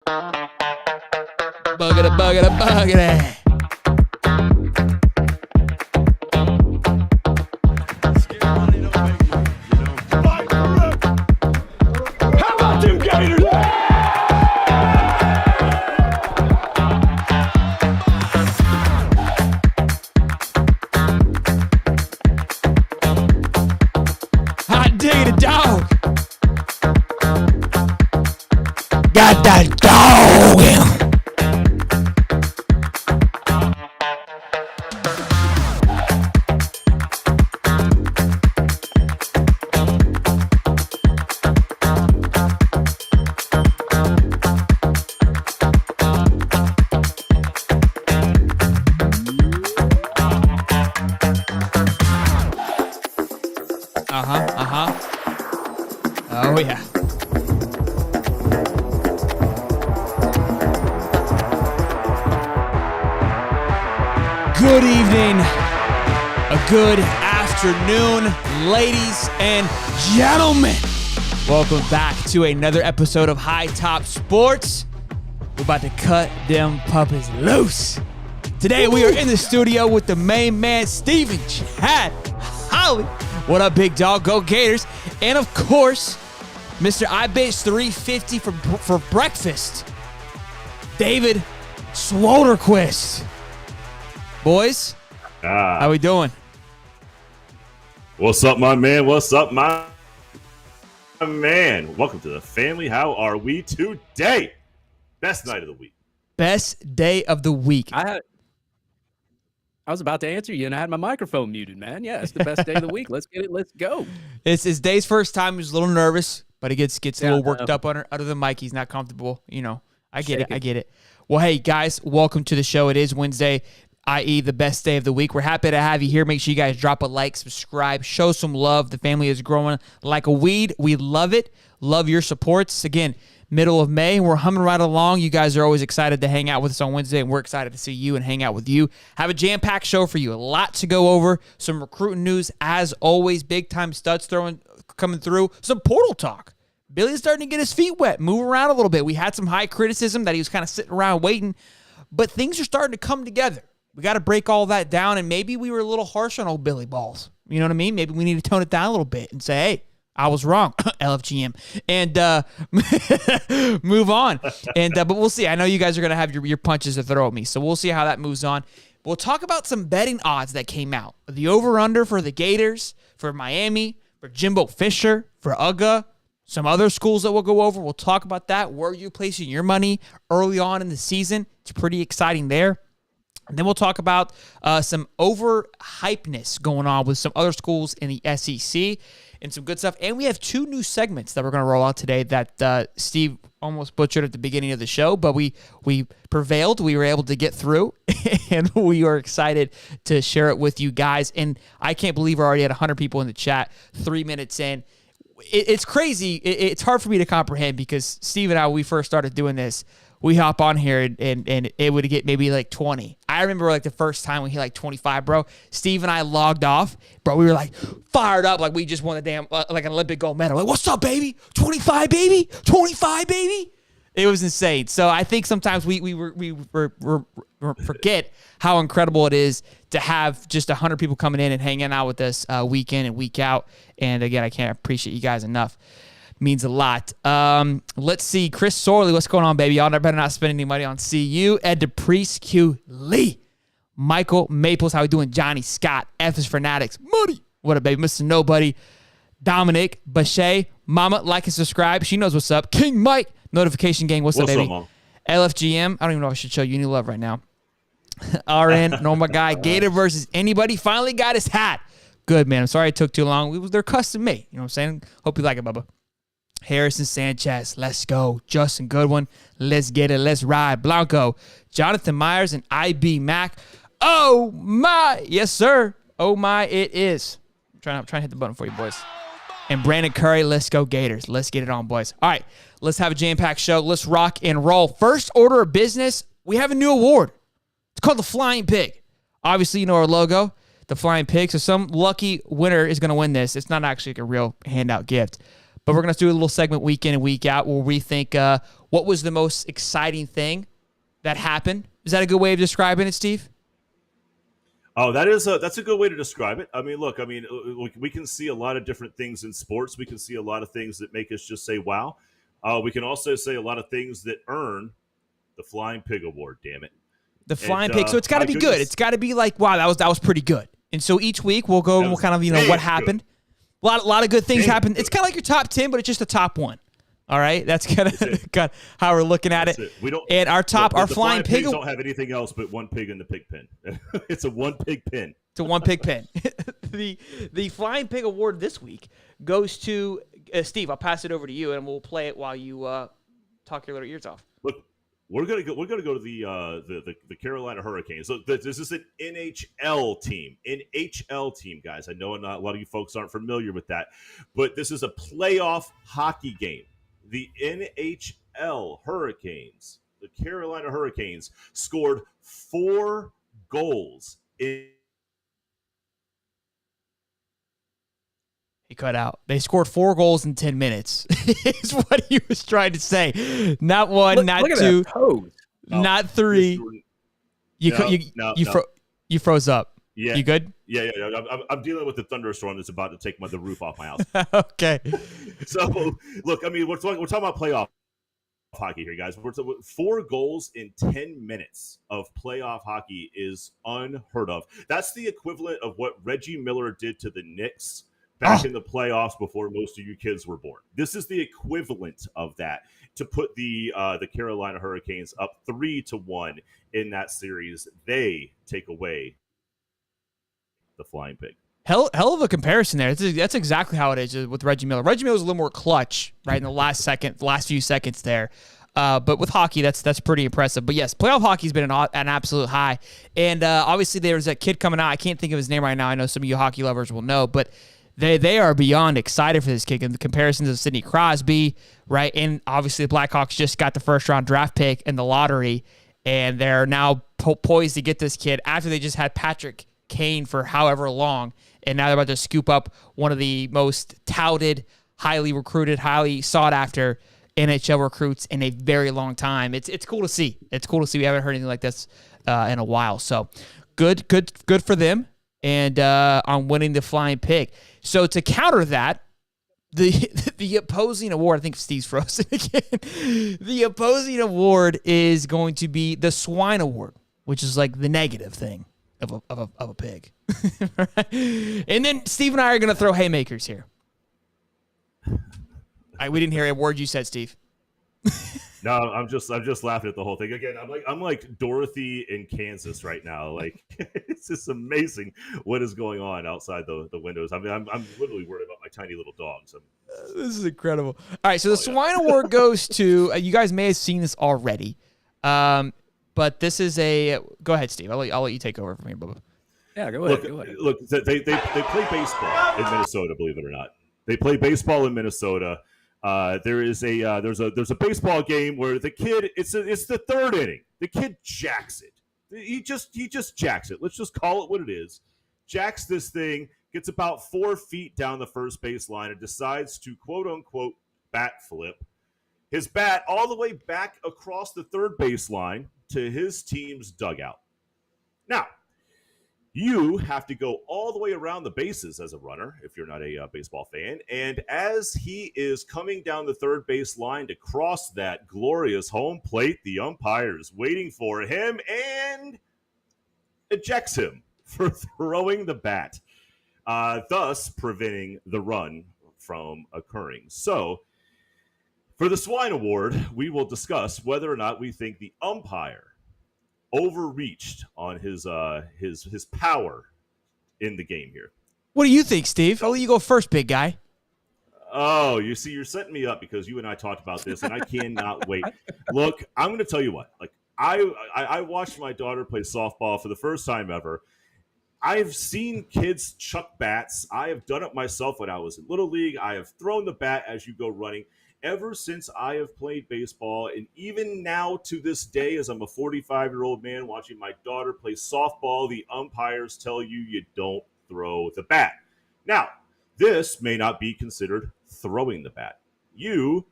Buggity, buggity, buggity. How about them Gators? Hot diggity dog. Got that dog in 'em. Oh, yeah. Good evening, a good afternoon, ladies and gentlemen. Welcome back to another episode of High Top Sports. We're about to cut them puppies loose. Today we are in the studio with the main man, Steven Chad Holly. What up, big dog? Go Gators. And of course, Mr. I Bitch 350 for breakfast, David Swoderquist. Boys, how we doing? What's up, my man? What's up, my man? Welcome to the family. How are we today? Best night of the week. Best day of the week. I was about to answer you, and I had my microphone muted, man. Yeah, it's the best day of the week. Let's get it. Let's go. It's Dave's first time. He's a little nervous, but he gets a little worked up under the mic. He's not comfortable. You know, I get it. Well, hey, guys, welcome to the show. It is Wednesday, i.e. the best day of the week. We're happy to have you here. Make sure you guys drop a like, subscribe, show some love. The family is growing like a weed. We love it. Love your supports. Again, middle of May. We're humming right along. You guys are always excited to hang out with us on Wednesday, and we're excited to see you and hang out with you. Have a jam-packed show for you. A lot to go over. Some recruiting news, as always. Big-time studs coming through. Some portal talk. Billy's starting to get his feet wet, move around a little bit. We had some high criticism that he was kind of sitting around waiting, but things are starting to come together. We got to break all that down, and maybe we were a little harsh on old Billy Balls. You know what I mean? Maybe we need to tone it down a little bit and say, hey, I was wrong, LFGM, and move on. But we'll see. I know you guys are going to have your punches to throw at me, so we'll see how that moves on. We'll talk about some betting odds that came out. The over-under for the Gators, for Miami, for Jimbo Fisher, for UGA, some other schools that we'll go over. We'll talk about that. Where are you placing your money early on in the season? It's pretty exciting there. And then we'll talk about some overhypeness going on with some other schools in the SEC and some good stuff. And we have two new segments that we're going to roll out today that Steve almost butchered at the beginning of the show, but we prevailed. We were able to get through, and we are excited to share it with you guys. And I can't believe we're already at 100 people in the chat 3 minutes in. It's crazy. It's hard for me to comprehend because Steve and I, when we first started doing this, we hop on here and it would get maybe like 20. I remember like the first time we hit like 25, bro. Steve and I logged off, bro. We were like fired up, like we just won a damn like an Olympic gold medal. Like, what's up, baby? 25, baby. 25, baby. It was insane. So I think sometimes we forget how incredible it is to have just 100 people coming in and hanging out with us week in and week out. And again, I can't appreciate you guys enough. Means a lot. Let's see. Chris Sorley, what's going on, baby? Y'all better not spend any money on CU. Ed DePriest, Q Lee. Michael Maples, how we doing? Johnny Scott, F is Fanatics. Muddy. What up, baby? Mr. Nobody. Dominic, Bachet, Mama, like and subscribe. She knows what's up. King Mike, Notification Gang, what's up, baby? Mom? LFGM, I don't even know if I should show you any love right now. RN, Normal Guy, Gator versus anybody. Finally got his hat. Good, man. I'm sorry it took too long. They're custom made. You know what I'm saying? Hope you like it, Bubba. Harrison Sanchez, let's go. Justin Goodwin, let's get it. Let's ride. Blanco, Jonathan Myers, and IB Mac. Oh, my. Yes, sir. Oh, my, it is. I'm trying to hit the button for you, boys. And Brandon Curry, let's go Gators. Let's get it on, boys. All right, let's have a jam-packed show. Let's rock and roll. First order of business, we have a new award. It's called the Flying Pig. Obviously, you know our logo, the Flying Pig. So some lucky winner is going to win this. It's not actually like a real handout gift. But we're going to do a little segment week in and week out where we think what was the most exciting thing that happened? Is that a good way of describing it, Steve? Oh, that's a good way to describe it. I mean, look, we can see a lot of different things in sports. We can see a lot of things that make us just say, wow. We can also say a lot of things that earn the Flying Pig Award, damn it. The Flying Pig. So it's got to be good. It's got to be like, wow, that was pretty good. And so each week we'll go and we'll kind of, what happened. A lot of good things happened. It's kind of like your top 10, but it's just the top one. All right, that's kind of how we're looking at it. We don't. And our Flying Pig don't have anything else but one pig in the pig pen. It's a one pig pen. It's a one pig pen. The Flying Pig Award this week goes to Steve. I'll pass it over to you, and we'll play it while you talk your little ears off. Look, we're gonna go to the Carolina Hurricanes. So this is an NHL team. NHL team, guys. I know not a lot of you folks aren't familiar with that, but this is a playoff hockey game. The NHL Hurricanes, the Carolina Hurricanes, scored 4 goals in. He cut out. They scored 4 goals in 10 minutes. Is what he was trying to say. Not one, not two, not 3. You froze up. Yeah. You good? Yeah. I'm dealing with the thunderstorm that's about to take the roof off my house. Okay. So, look, I mean, we're talking about playoff hockey here, guys. 4 goals in 10 minutes of playoff hockey is unheard of. That's the equivalent of what Reggie Miller did to the Knicks back in the playoffs before most of you kids were born. This is the equivalent of that to put the Carolina Hurricanes up 3-1 in that series. They take away the Flying Pig. Hell of a comparison there. That's exactly how it is with Reggie Miller. Reggie Miller was a little more clutch, right, in the last few seconds there. But with hockey, that's pretty impressive. But yes, playoff hockey's been an absolute high. And obviously there's a kid coming out. I can't think of his name right now. I know some of you hockey lovers will know, but they are beyond excited for this kid in the comparisons of Sidney Crosby, right? And obviously the Blackhawks just got the first-round draft pick in the lottery, and they're now poised to get this kid after they just had Patrick Kane for however long, and now they're about to scoop up one of the most touted, highly recruited, highly sought-after NHL recruits in a very long time. It's cool to see. It's cool to see. We haven't heard anything like this in a while. So good for them, and on winning the Flying Pig. So to counter that, the opposing award, I think Steve's frozen again. The opposing award is going to be the Swine Award, which is like the negative thing of a pig. And then Steve and I are going to throw haymakers here. We didn't hear a word you said, Steve. No, I'm just laughing at the whole thing. Again, I'm like Dorothy in Kansas right now. Like, it's just amazing what is going on outside the windows. I mean, I'm literally worried about my tiny little dogs. This is incredible. All right, so the Swine Award goes to you guys may have seen this already, but this is a. Go ahead, Steve. I'll let you take over from here, Bubba. Yeah, go ahead. Look, they play baseball in Minnesota. Believe it or not, they play baseball in Minnesota. There's a baseball game where the kid it's the 3rd inning. The kid jacks it. He just jacks it. Let's just call it what it is. Jacks this thing, gets about 4 feet down the first base line, and decides to quote unquote bat flip his bat all the way back across the third base line to his team's dugout. Now, you have to go all the way around the bases as a runner if you're not a baseball fan. And as he is coming down the third base line to cross that glorious home plate, the umpire is waiting for him and ejects him for throwing the bat, thus preventing the run from occurring. So for the Swine Award, we will discuss whether or not we think the umpire overreached on his power in the game here. What do you think, Steve? I'll let you go first, big guy. Oh, you see, you're setting me up because you and I talked about this, and I cannot wait. Look, I'm going to tell you what. Like, I watched my daughter play softball for the first time ever. I've seen kids chuck bats. I have done it myself when I was in Little League. I have thrown the bat as you go running. Ever since I have played baseball, and even now to this day, as I'm a 45-year-old man watching my daughter play softball, the umpires tell you don't throw the bat. Now, this may not be considered throwing the bat. You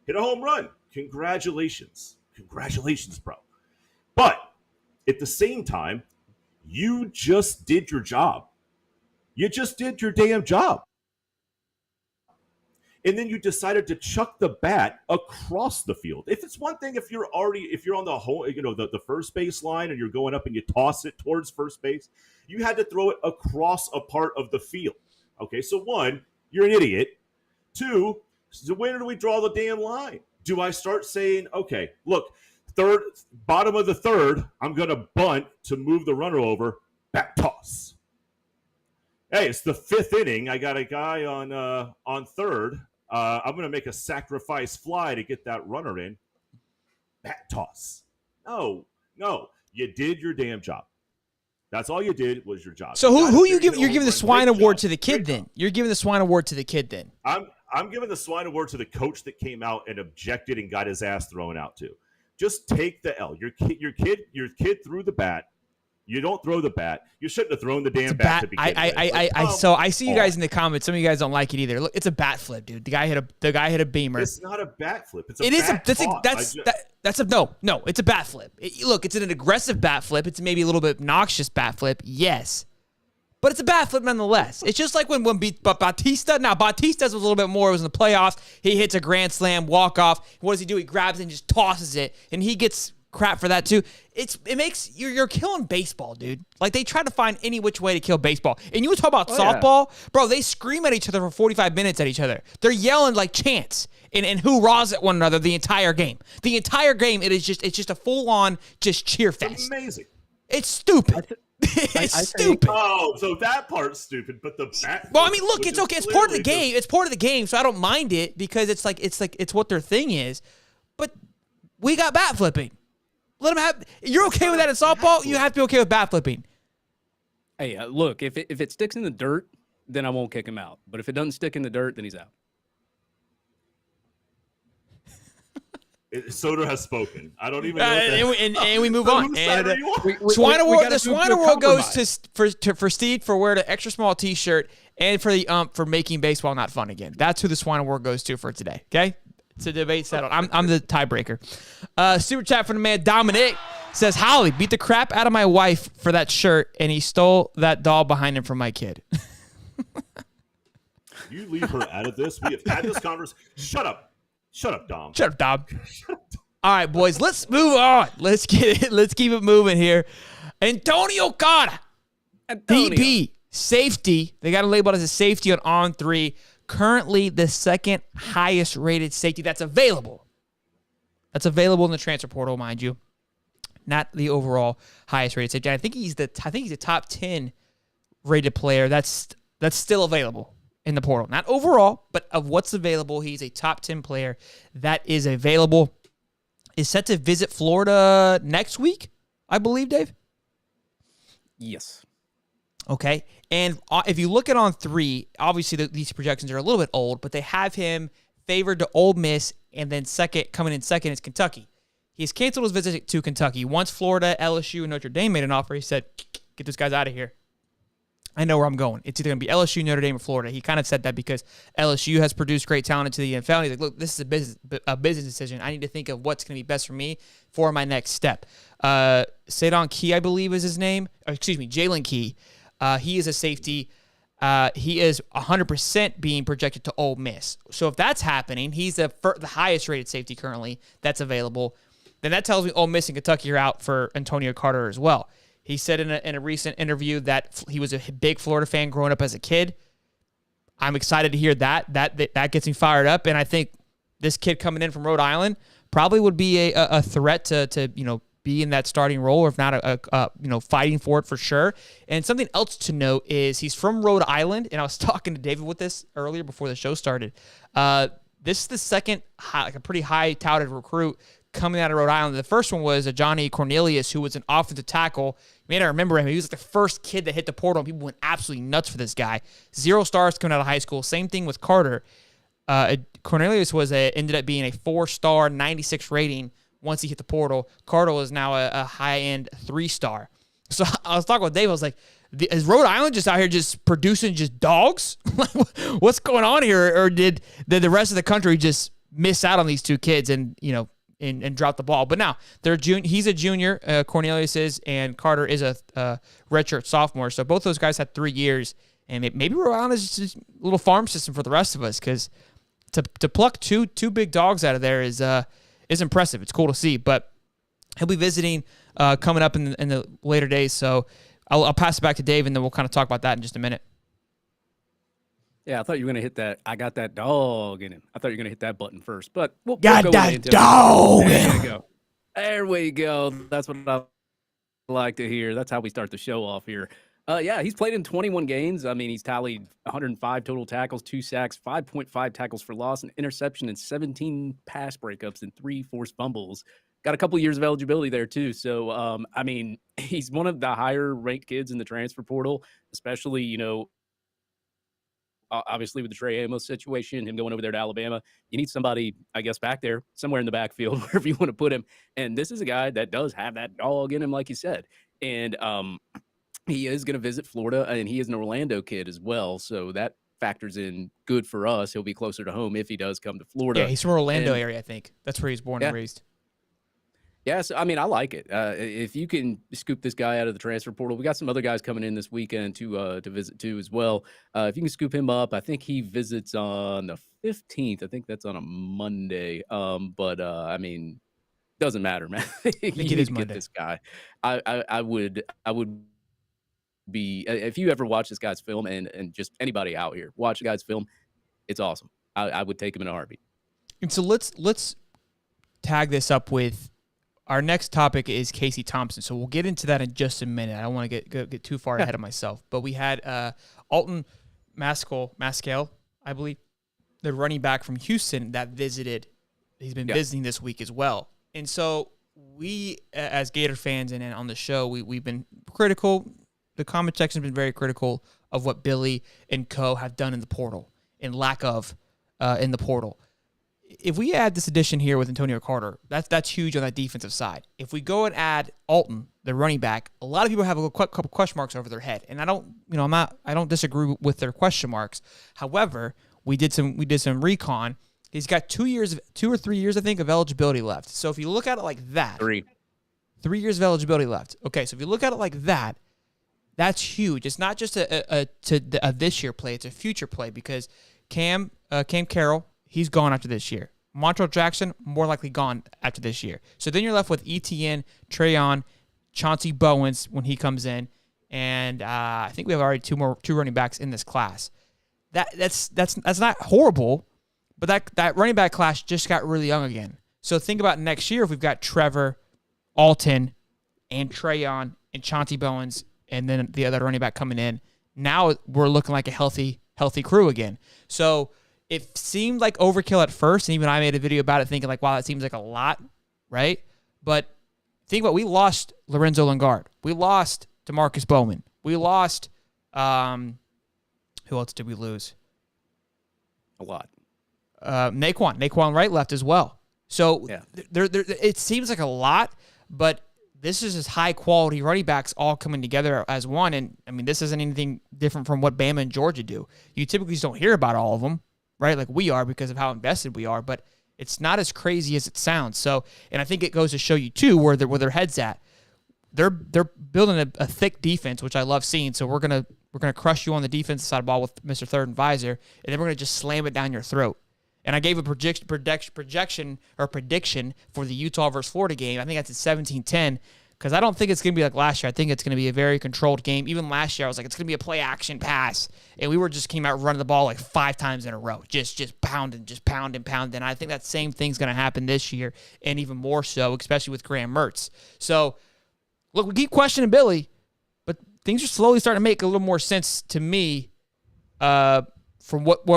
hit a home run. Congratulations, bro. But at the same time, you just did your job. You just did your damn job. And then you decided to chuck the bat across the field. If it's one thing, if you're on the whole, the first base line and you're going up and you toss it towards first base, you had to throw it across a part of the field. Okay, so one, you're an idiot. Two, so where do we draw the damn line? Do I start saying, okay, look, bottom of the third, I'm going to bunt to move the runner over, bat toss. Hey, it's the 5th inning. I got a guy on third. I'm going to make a sacrifice fly to get that runner in. Bat toss. No. You did your damn job. That's all you did was your job. So who you give? You're giving the swine award to the kid then. You're giving the swine award to the kid then. I'm giving the swine award to the coach that came out and objected and got his ass thrown out too. Just take the L. Your kid threw the bat. You don't throw the bat. You shouldn't have thrown the damn bat to begin with. So I see you guys in the comments. Some of you guys don't like it either. Look, it's a bat flip, dude. The guy hit a beamer. It's not a bat flip. It's It's a bat flip. Look, it's an aggressive bat flip. It's maybe a little bit obnoxious bat flip. Yes. But it's a bat flip nonetheless. It's just like when Bautista. Now, Bautista's was a little bit more. It was in the playoffs. He hits a grand slam, walk off. What does he do? He grabs it and just tosses it, and he gets crap for that too. It makes you're killing baseball, dude. Like, they try to find any which way to kill baseball. And you talk about softball, bro. They scream at each other for 45 minutes at each other. They're yelling like chants and hoorahs at one another the entire game. The entire game, it's just a full on just cheer fest. It's amazing. It's stupid. It's stupid. Oh, so that part's stupid, but the bat. Well, I mean, look, it's okay. It's part of the game. It's part of the game, so I don't mind it because it's what their thing is. But we got bat flipping. Let them have. You're okay with that in softball? You have to be okay with bat flipping. Hey, look, if it sticks in the dirt, then I won't kick him out. But if it doesn't stick in the dirt, then he's out. Soder has spoken. I don't even know. And we move on. And the Swine Award goes for Steve for wearing an extra small T-shirt and for the for making baseball not fun again. That's who the Swine Award goes to for today. Okay, it's a debate settled. I'm the tiebreaker. Super chat from the man Dominic says, Holly beat the crap out of my wife for that shirt, and he stole that doll behind him from my kid. You leave her out of this. We have had this conversation. Shut up, Dom. Shut up, Dom. All right, boys, let's move on. Let's get it. Let's keep it moving here. Antonio Carter, DP, safety. They got him labeled as a safety on 3. Currently, the second highest rated safety that's available. That's available in the transfer portal, mind you. Not the overall highest rated safety. I think he's a top 10 rated player. That's still available in the portal. Not overall, but of what's available, he's a top 10 player that is available. Is set to visit Florida next week, I believe, Dave? Yes. Okay. And if you look at on 3, obviously these projections are a little bit old, but they have him favored to Ole Miss, and then coming in second is Kentucky. He's canceled his visit to Kentucky. Once Florida, LSU, and Notre Dame made an offer, he said, get those guys out of here. I know where I'm going. It's either going to be LSU, Notre Dame, or Florida. He kind of said that because LSU has produced great talent into the NFL. He's like, look, this is a business decision. I need to think of what's going to be best for me for my next step. Sadon Key, I believe, is his name. Jalen Key. He is a safety. He is 100% being projected to Ole Miss. So if that's happening, he's the highest rated safety currently that's available. Then that tells me Ole Miss and Kentucky are out for Antonio Carter as well. He said in a recent interview that he was a big Florida fan growing up as a kid. I'm excited to hear that. That gets me fired up, and I think this kid coming in from Rhode Island probably would be a threat to be in that starting role, or if not fighting for it for sure. And something else to note is he's from Rhode Island, and I was talking to David with this earlier before the show started. This is the second a pretty high touted recruit coming out of Rhode Island. The first one was a Johnny Cornelius, who was an offensive tackle. You may not remember him. He was like the first kid that hit the portal, and people went absolutely nuts for this guy. 0 stars coming out of high school. Same thing with Carter. Cornelius ended up being a 4-star, 96 rating once he hit the portal. Carter is now a high-end 3-star. So I was talking with Dave. I was like, is Rhode Island just out here just producing just dogs? What's going on here? Or did the rest of the country just miss out on these two kids and and drop the ball. But now he's a junior, Cornelius is, and Carter is a redshirt sophomore. So both those guys had 3 years, and maybe we're on this little farm system for the rest of us, because to pluck two big dogs out of there is impressive. It's cool to see. But he'll be visiting coming up in the later days. So I'll pass it back to Dave, and then we'll kind of talk about that in just a minute. Yeah, I thought you were going to hit that. I got that dog in him. I thought you were going to hit that button first, but we'll got go that with the dog. There we go. There we go. That's what I like to hear. That's how we start the show off here. Yeah, he's played in 21 games. I mean, he's tallied 105 total tackles, 2 sacks, 5.5 tackles for loss, an interception, and 17 pass breakups and 3 forced fumbles. Got a couple years of eligibility there too. So, I mean, he's one of the higher ranked kids in the transfer portal, especially, obviously with the Trey Amos situation, him going over there to Alabama. You need somebody, I guess, back there, somewhere in the backfield, wherever you want to put him. And this is a guy that does have that dog in him, like you said. And he is going to visit Florida, and he is an Orlando kid as well. So that factors in good for us. He'll be closer to home if he does come to Florida. Yeah, he's from Orlando area, I think. That's where he's born and raised. Yes, I mean, I like it. If you can scoop this guy out of the transfer portal, we got some other guys coming in this weekend to visit too as well. If you can scoop him up, I think he visits on the 15th. I think that's on a Monday. I mean, doesn't matter, man. I think it is Monday. Get this guy. I would be, if you ever watch this guy's film, and just anybody out here watch the guy's film, it's awesome. I would take him in a heartbeat. And so let's tag this up with. Our next topic is Casey Thompson, so we'll get into that in just a minute. I don't want to get too far ahead of myself, but we had Alton Maskell, I believe, the running back from Houston that visited. He's been visiting this week as well, and so we, as Gator fans and on the show, we've been critical. The comment section has been very critical of what Billy and co have done in the portal and lack of in the portal. If we add this addition here with Antonio Carter, that's huge on that defensive side. If we go and add Alton, the running back, a lot of people have a couple question marks over their head, and I don't disagree with their question marks. However, we did some recon. He's got 2 or 3 years, I think, of eligibility left. So if you look at it like that, 3 years of eligibility left. Okay, so if you look at it like that, that's huge. It's not just a this year play; it's a future play, because Cam Carroll. He's gone after this year. Montrell Jackson, more likely gone after this year. So then you're left with Etienne, Trayon, Chauncey Bowens when he comes in, and I think we have already two running backs in this class. That's not horrible, but that running back class just got really young again. So think about next year if we've got Trevor, Alton, and Trayon, and Chauncey Bowens, and then the other running back coming in. Now we're looking like a healthy crew again. So it seemed like overkill at first, and even I made a video about it thinking like, wow, that seems like a lot, right? But think about, we lost Lorenzo Lingard. We lost DeMarcus Bowman. We lost, who else did we lose? A lot. Naquan Wright left as well. So there, it seems like a lot, but this is just high-quality running backs all coming together as one. And, I mean, this isn't anything different from what Bama and Georgia do. You typically just don't hear about all of them, right? Like we are, because of how invested we are, but it's not as crazy as it sounds. So, and I think it goes to show you too where their heads at. They're building a thick defense, which I love seeing. So we're gonna crush you on the defensive side of the ball with Mr. Third Advisor, and then we're gonna just slam it down your throat. And I gave a prediction for the Utah versus Florida game. I think that's at 17-10. Because I don't think it's going to be like last year. I think it's going to be a very controlled game. Even last year, I was like, it's going to be a play-action pass. And we came out running the ball like 5 times in a row. Just pounding. And I think that same thing's going to happen this year, and even more so, especially with Graham Mertz. So, look, we keep questioning Billy, but things are slowly starting to make a little more sense to me from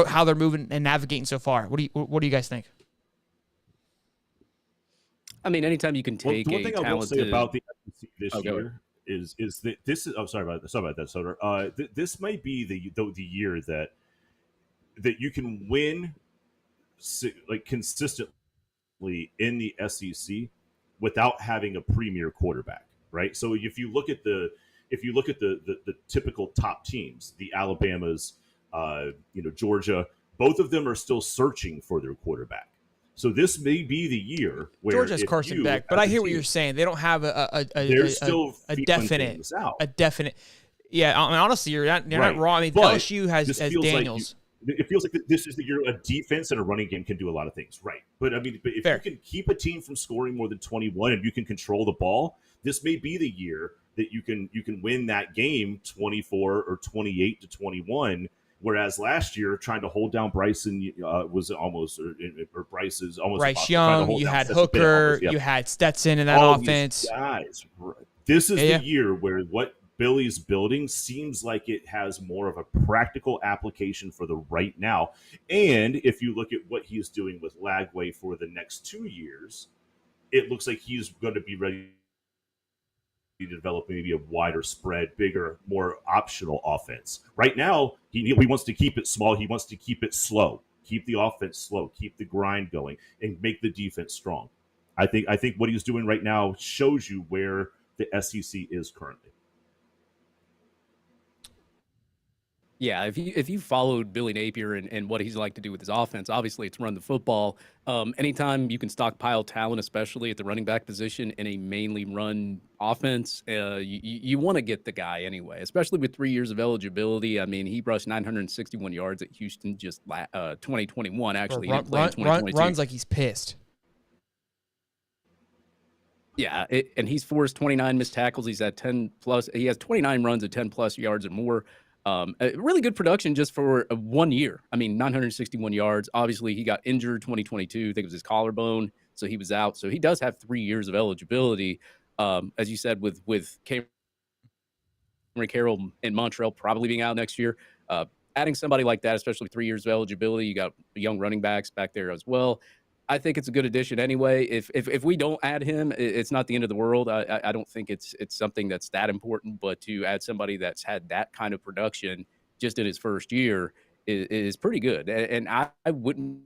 how they're moving and navigating so far. What do you guys think? I mean, anytime you can take one thing I will say about the SEC this year is that this is. I'm sorry about that, Soder. This might be the year that you can win like consistently in the SEC without having a premier quarterback, right? So if you look at the typical top teams, the Alabamas, Georgia, both of them are still searching for their quarterback. So this may be the year where Georgia has Carson Beck, but I hear what you're saying. They don't have a definite. Yeah, I mean, honestly, you're not wrong. I mean, but LSU has Daniels. It feels like this is the year a defense and a running game can do a lot of things, right? But I mean, if you can keep a team from scoring more than 21 and you can control the ball, this may be the year that you can win that game 24 or 28-21. Whereas last year, trying to hold down Bryson was almost, or Bryce is almost Bryce Young. You had Hooker. You had Stetson in that offense. Guys, this is the year where what Billy's building seems like it has more of a practical application for the right now. And if you look at what he is doing with Lagway for the next 2 years, it looks like he's going to be ready to develop maybe a wider spread, bigger, more optional offense. Right now, he wants to keep it small. He wants to keep it slow, keep the offense slow, keep the grind going, and make the defense strong. I think what he's doing right now shows you where the SEC is currently. Yeah, if you followed Billy Napier and what he's like to do with his offense, obviously it's run the football. Anytime you can stockpile talent, especially at the running back position in a mainly run offense, you want to get the guy anyway, especially with 3 years of eligibility. I mean, he rushed 961 yards at Houston just 2021, actually. Runs like he's pissed. Yeah, and he's forced 29 missed tackles. He's at 10 plus. He has 29 runs at 10 plus yards or more. A really good production just for 1 year. I mean, 961 yards. Obviously, he got injured 2022. I think it was his collarbone, so he was out. So he does have 3 years of eligibility. As you said, with Cameron Carroll and Montreal probably being out next year, adding somebody like that, especially 3 years of eligibility, you got young running backs back there as well. I think it's a good addition anyway. If we don't add him, it's not the end of the world. I don't think it's something that's that important, but to add somebody that's had that kind of production just in his first year is pretty good. And I wouldn't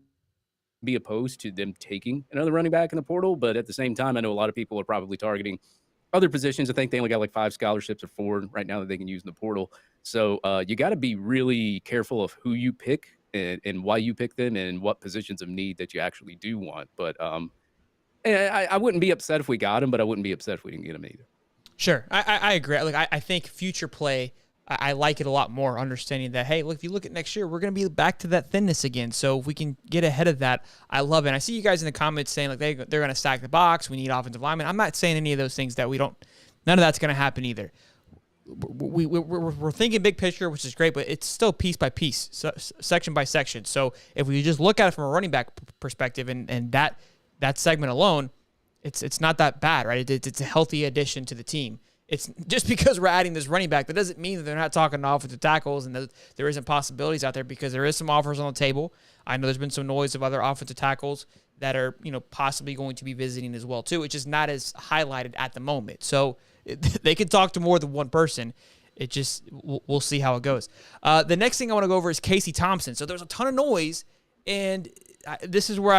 be opposed to them taking another running back in the portal, but at the same time, I know a lot of people are probably targeting other positions. I think they only got like 5 scholarships or 4 right now that they can use in the portal. So you got to be really careful of who you pick and why you pick them and what positions of need that you actually do want. But I wouldn't be upset if we got him, but I wouldn't be upset if we didn't get him either. Sure. I agree. Like I think future play, I like it a lot more, understanding that, hey, look, if you look at next year, we're going to be back to that thinness again. So if we can get ahead of that, I love it. And I see you guys in the comments saying like they're going to stack the box. We need offensive linemen. I'm not saying any of those things that we don't. None of that's going to happen either. We're thinking big picture, which is great, but it's still piece by piece, section by section. So if we just look at it from a running back perspective and that segment alone, it's not that bad, right? It's a healthy addition to the team. It's just because we're adding this running back, that doesn't mean that they're not talking to offensive tackles and there isn't possibilities out there, because there is some offers on the table. I know there's been some noise of other offensive tackles that are, possibly going to be visiting as well too, which is not as highlighted at the moment. So they can talk to more than one person. It just, we'll see how it goes. The next thing I want to go over is Casey Thompson. So there's a ton of noise, and this is where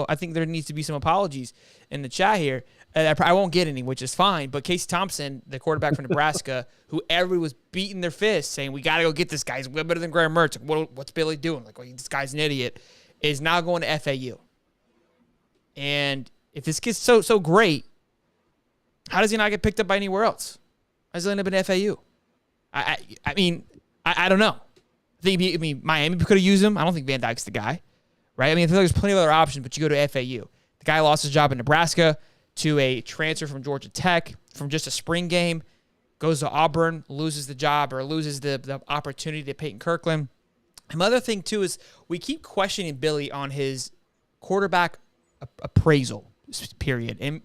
I think there needs to be some apologies in the chat here. I won't get any, which is fine. But Casey Thompson, the quarterback from Nebraska, who everybody was beating their fists saying, we got to go get this guy. He's way better than Graham Mertz. What's Billy doing? Like, well, this guy's an idiot. Is now going to FAU. And if this kid's so great, how does he not get picked up by anywhere else? How does he end up in FAU? I mean, I don't know. I mean, Miami could have used him. I don't think Van Dyke's the guy, right? I mean, I feel like there's plenty of other options, but you go to FAU. The guy lost his job in Nebraska to a transfer from Georgia Tech from just a spring game, goes to Auburn, loses the job or loses the opportunity to Peyton Kirkland. Another thing, too, is we keep questioning Billy on his quarterback appraisal period. And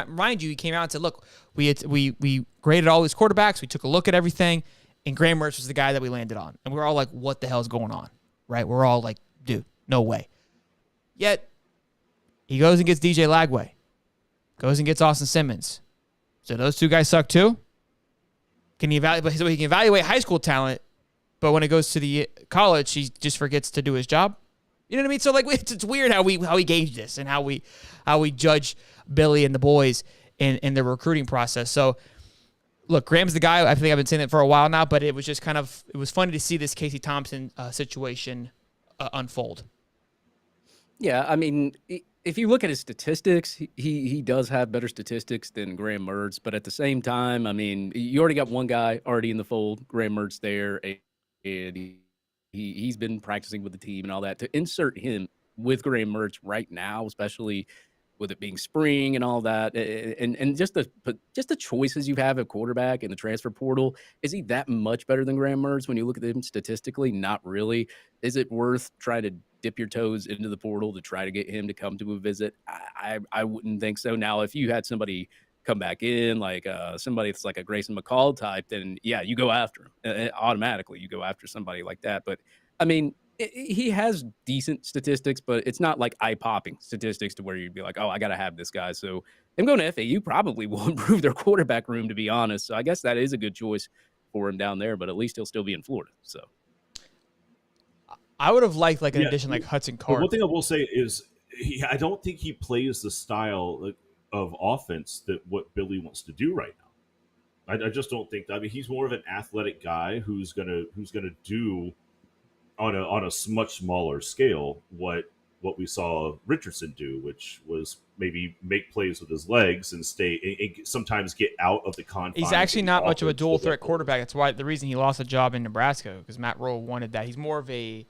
mind you, he came out and said, look, we graded all these quarterbacks. We took a look at everything, and Graham Mertz was the guy that we landed on. And we're all like, what the hell's going on? Right? We're all like, dude, no way. Yet, he goes and gets DJ Lagway. Goes and gets Austin Simmons. So those two guys suck too? Can he evaluate? So he can evaluate high school talent, but when it goes to the college, he just forgets to do his job. You know what I mean? So like, it's weird how we gauge this and how we judge Billy and the boys in the recruiting process. So look, Graham's the guy. I think I've been saying that for a while now, but it was just it was funny to see this Casey Thompson situation unfold. Yeah, I mean, if you look at his statistics, he does have better statistics than Graham Mertz. But at the same time, I mean, you already got one guy already in the fold, Graham Mertz there, and he's been practicing with the team and all that. To insert him with Graham Mertz right now, especially with it being spring and all that, and just the choices you have at quarterback in the transfer portal, is he that much better than Graham Mertz when you look at him statistically? Not really. Is it worth trying to dip your toes into the portal to try to get him to come to a visit? I wouldn't think so. Now, if you had somebody come back in, like somebody that's like a Grayson McCall type, then yeah, you go after him. Automatically, you go after somebody like that. But I mean, he has decent statistics, but it's not like eye-popping statistics to where you'd be like, oh, I got to have this guy. So him going to FAU probably will improve their quarterback room, to be honest. So I guess that is a good choice for him down there, but at least he'll still be in Florida. So I would have liked like an addition like Hudson Card. One thing I will say is I don't think he plays the style of offense that what Billy wants to do right now. I just don't think that. I mean, he's more of an athletic guy who's gonna do on a much smaller scale what we saw Richardson do, which was maybe make plays with his legs and sometimes get out of the confines. He's actually not much of a dual threat quarterback. That's why the reason he lost a job in Nebraska, because Matt Rhule wanted that. He's more of a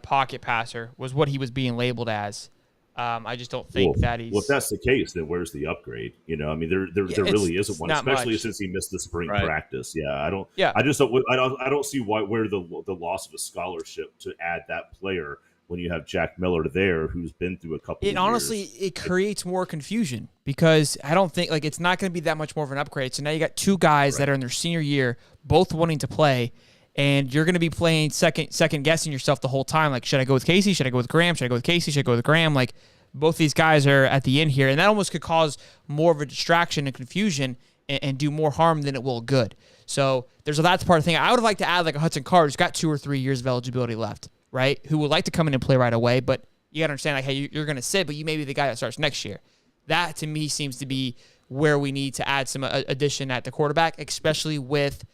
pocket passer, was what he was being labeled as. I just don't think that he's. Well, if that's the case, then where's the upgrade? You know, I mean, there really isn't one, especially much. Since he missed the spring practice. Yeah, I don't. Yeah. I just don't. I don't see where the loss of a scholarship to add that player when you have Jack Miller there, who's been through a couple. Honestly, it creates more confusion because I don't think it's not going to be that much more of an upgrade. So now you got two guys that are in their senior year, both wanting to play. And you're going to be playing second guessing yourself the whole time. Like, should I go with Casey? Should I go with Graham? Should I go with Casey? Should I go with Graham? Like, both these guys are at the end here. And that almost could cause more of a distraction and confusion and do more harm than it will good. So that's part of the thing. I would have liked to add like a Hudson Card who's got 2 or 3 years of eligibility left, right? Who would like to come in and play right away. But you got to understand, like, hey, you're going to sit, but you may be the guy that starts next year. That, to me, seems to be where we need to add some addition at the quarterback, especially with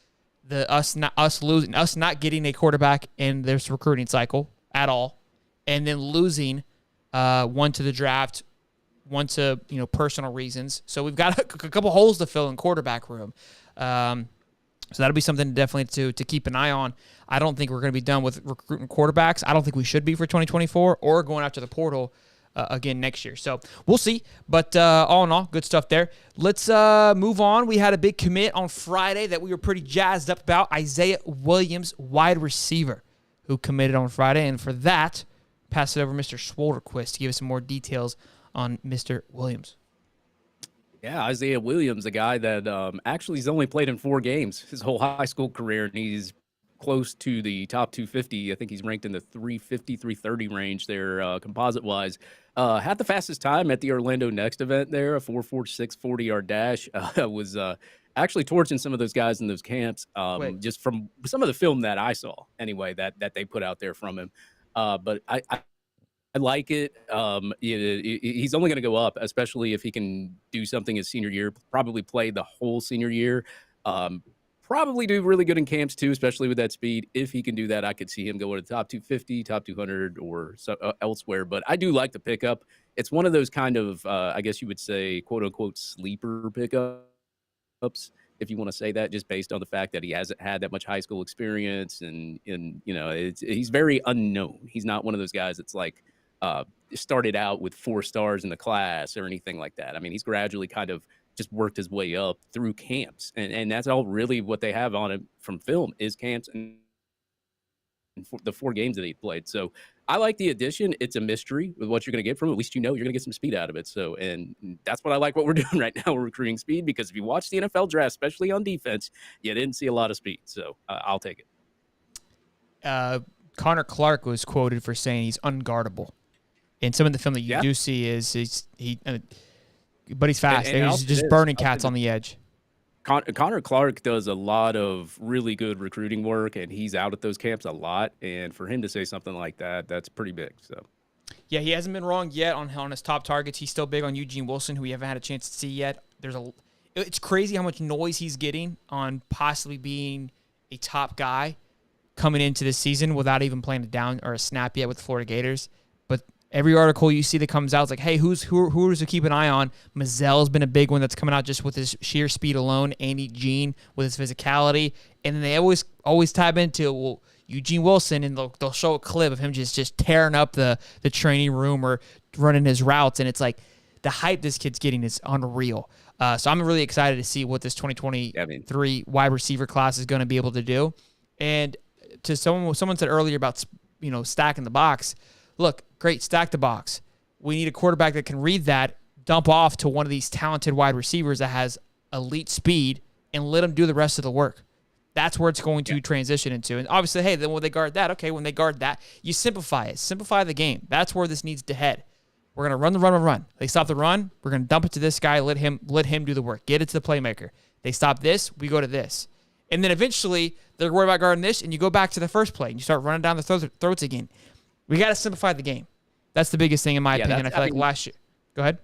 us not getting a quarterback in this recruiting cycle at all, and then losing one to the draft, one to personal reasons. So we've got a couple holes to fill in quarterback room. So that'll be something definitely to keep an eye on. I don't think we're going to be done with recruiting quarterbacks. I don't think we should be for 2024 or going after the portal again next year. So we'll see. But all in all, good stuff there. Let's move on. We had a big commit on Friday that we were pretty jazzed up about. Isaiah Williams, wide receiver, who committed on Friday. And for that, pass it over to Mr. Swolderquist to give us some more details on Mr. Williams. Yeah, Isaiah Williams, a guy that actually he's only played in 4 games his whole high school career, and he's close to the top 250. I think he's ranked in the 350, 330 range there, composite-wise. Had the fastest time at the Orlando Next event there, a 4.46 40-yard dash. Was actually torching some of those guys in those camps, just from some of the film that I saw, anyway, that they put out there from him. But I like it. He's only going to go up, especially if he can do something his senior year, probably play the whole senior year. Probably do really good in camps too, especially with that speed. If he can do that, I could see him go to the top 250, top 200, or elsewhere. But I do like the pickup. It's one of those kind of, I guess you would say, quote unquote, sleeper pickups, if you want to say that, just based on the fact that he hasn't had that much high school experience, and he's very unknown. He's not one of those guys that's like started out with 4 stars in the class or anything like that. I mean, he's gradually kind of just worked his way up through camps. And that's all really what they have on him from film is camps and the 4 games that he played. So I like the addition. It's a mystery with what you're going to get from it. At least you're going to get some speed out of it. So, and that's what I like what we're doing right now. We're recruiting speed, because if you watch the NFL draft, especially on defense, you didn't see a lot of speed. So I'll take it. Connor Clark was quoted for saying he's unguardable. And some of the film that you do see is but he's fast. He's just burning cats on the edge. Connor Clark does a lot of really good recruiting work, and he's out at those camps a lot. And for him to say something like that, that's pretty big. So, yeah, he hasn't been wrong yet on his top targets. He's still big on Eugene Wilson, who we haven't had a chance to see yet. It's crazy how much noise he's getting on possibly being a top guy coming into this season without even playing a down or a snap yet with the Florida Gators. But Every article you see that comes out is like, hey, who's to keep an eye on? Mizell's been a big one that's coming out just with his sheer speed alone. Andy Jean with his physicality. And then they always tab into, well, Eugene Wilson, and they'll show a clip of him just tearing up the training room or running his routes. And it's like the hype this kid's getting is unreal. So I'm really excited to see what this 2023 wide receiver class is going to be able to do. And to someone said earlier about, stacking the box. Look, great, stack the box. We need a quarterback that can read that, dump off to one of these talented wide receivers that has elite speed, and let them do the rest of the work. That's where it's going to transition into. And obviously, hey, then when they guard that, okay, when they guard that, you simplify it. Simplify the game. That's where this needs to head. We're going to run. They stop the run. We're going to dump it to this guy, let him do the work. Get it to the playmaker. They stop this, we go to this. And then eventually, they're worried about guarding this, and you go back to the first play, and you start running down the throats again. We got to simplify the game. That's the biggest thing in my opinion. I feel like last year. Go ahead.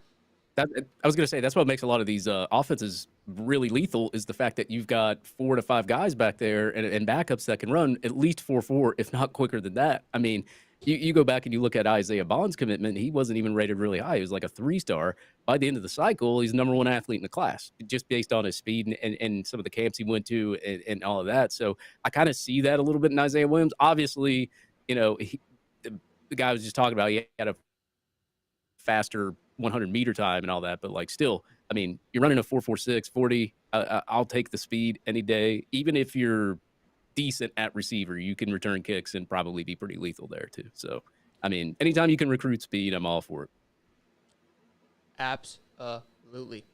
I was going to say, that's what makes a lot of these offenses really lethal is the fact that you've got 4 to 5 guys back there and backups that can run at least 4.4, if not quicker than that. I mean, you go back and you look at Isaiah Bond's commitment. He wasn't even rated really high. He was like a 3-star. By the end of the cycle, he's the number 1 athlete in the class, just based on his speed and some of the camps he went to and all of that. So I kind of see that a little bit in Isaiah Williams. Obviously, the guy was just talking about, he had a faster 100-meter time and all that, but like still, I mean, you're running a 4.46 40. I'll take the speed any day. Even if you're decent at receiver, you can return kicks and probably be pretty lethal there too. So, I mean, anytime you can recruit speed, I'm all for it. Absolutely.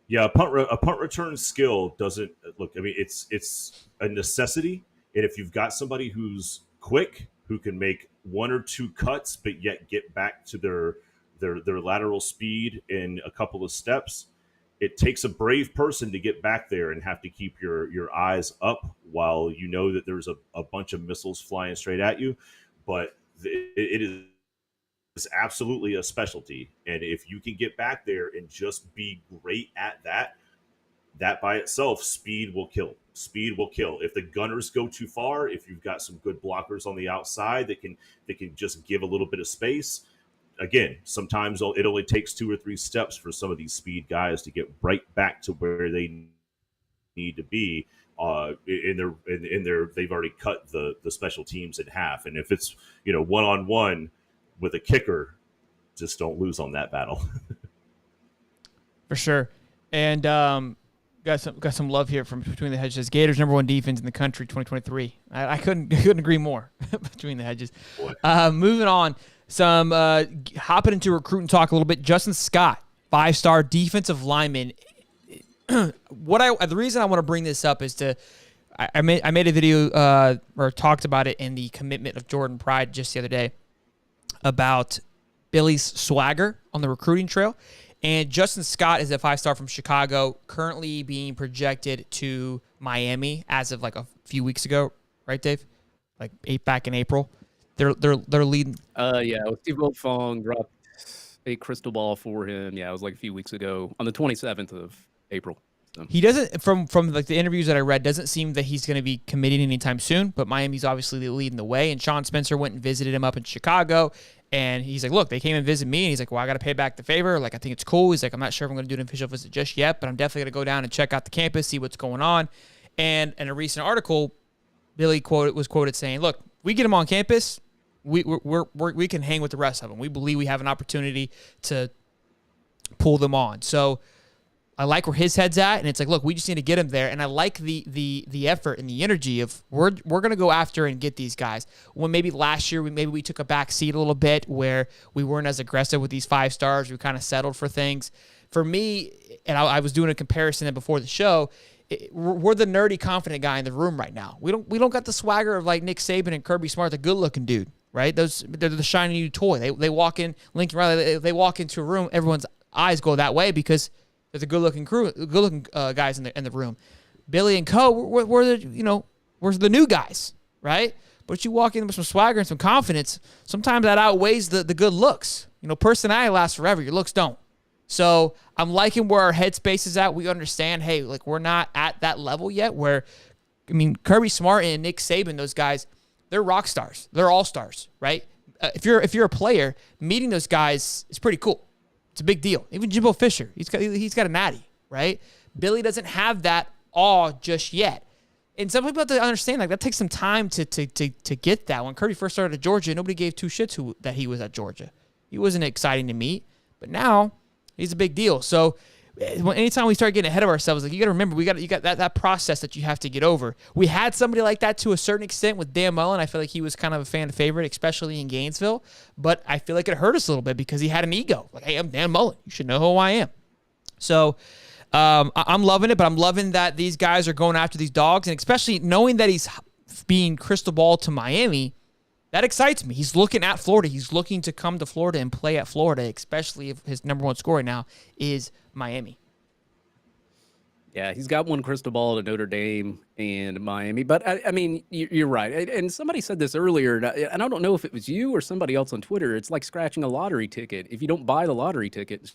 Yeah, a punt return skill doesn't look. I mean, it's a necessity, and if you've got somebody who's quick, who can make 1 or 2 cuts, but yet get back to their lateral speed in a couple of steps, it takes a brave person to get back there and have to keep your eyes up while you know that there's a bunch of missiles flying straight at you. But it is absolutely a specialty. And if you can get back there and just be great at that by itself, speed will kill. Speed will kill. If the gunners go too far, if you've got some good blockers on the outside that can just give a little bit of space, again, sometimes it only takes 2 or 3 steps for some of these speed guys to get right back to where they need to be. They've already cut the special teams in half. And if it's one-on-one with a kicker, just don't lose on that battle. For sure. And got some love here from Between the Hedges. Gators #1 defense in the country 2023. I couldn't agree more. Between the Hedges. Moving on, some hopping into recruiting talk a little bit. Justin Scott, 5-star defensive lineman. The reason I want to bring this up is I made a video or talked about it in the commitment of Jordan Pride just the other day about Billy's swagger on the recruiting trail. And Justin Scott is a 5-star from Chicago, currently being projected to Miami as of like a few weeks ago, right, Dave? Like back in April. They're leading. Yeah, Steve Wiltfong dropped a crystal ball for him. Yeah, it was like a few weeks ago on the 27th of April. So. He doesn't, from like the interviews that I read, doesn't seem that he's going to be committing anytime soon. But Miami's obviously leading the way. And Sean Spencer went and visited him up in Chicago. And he's like, look, they came and visited me. And he's like, well, I got to pay back the favor. Like, I think it's cool. He's like, I'm not sure if I'm going to do an official visit just yet, but I'm definitely going to go down and check out the campus, see what's going on. And in a recent article, Billy was quoted saying, look, we get him on campus, we can hang with the rest of them. We believe we have an opportunity to pull them on. So I like where his head's at, and it's like, look, we just need to get him there. And I like the effort and the energy of we're going to go after and get these guys. When maybe last year we took a back seat a little bit where we weren't as aggressive with these 5 stars. We kind of settled for things. For me, and I was doing a comparison before the show, we're the nerdy, confident guy in the room right now. We don't got the swagger of like Nick Saban and Kirby Smart, the good-looking dude, right? They're the shiny new toy. They walk in, Lincoln Riley, they walk into a room, everyone's eyes go that way because there's a good-looking guys in the room. Billy and Co. We're the new guys, right? But you walk in with some swagger and some confidence. Sometimes that outweighs the good looks. Personality lasts forever. Your looks don't. So I'm liking where our headspace is at. We understand, hey, like we're not at that level yet. Where, Kirby Smart and Nick Saban, those guys, they're rock stars. They're all stars, right? if you're a player, meeting those guys is pretty cool. It's a big deal. Even Jimbo Fisher, he's got a natty, right? Billy doesn't have that awe just yet. And some people have to understand, like, that takes some time to get that. When Kirby first started at Georgia, nobody gave two shits that he was at Georgia. He wasn't exciting to meet, but now he's a big deal. So anytime we start getting ahead of ourselves, like, you got to remember, you got that process that you have to get over. We had somebody like that to a certain extent with Dan Mullen. I feel like he was kind of a fan favorite, especially in Gainesville, but I feel like it hurt us a little bit because he had an ego. Like, hey, I'm Dan Mullen. You should know who I am. So I'm loving it, but I'm loving that these guys are going after these dogs, and especially knowing that he's being crystal ball to Miami, that excites me. He's looking at Florida. He's looking to come to Florida and play at Florida, especially if his number one score right now is Miami. Yeah, he's got one crystal ball to Notre Dame and Miami. But, I mean, you're right. And somebody said this earlier, and I don't know if it was you or somebody else on Twitter. It's like scratching a lottery ticket. If you don't buy the lottery ticket,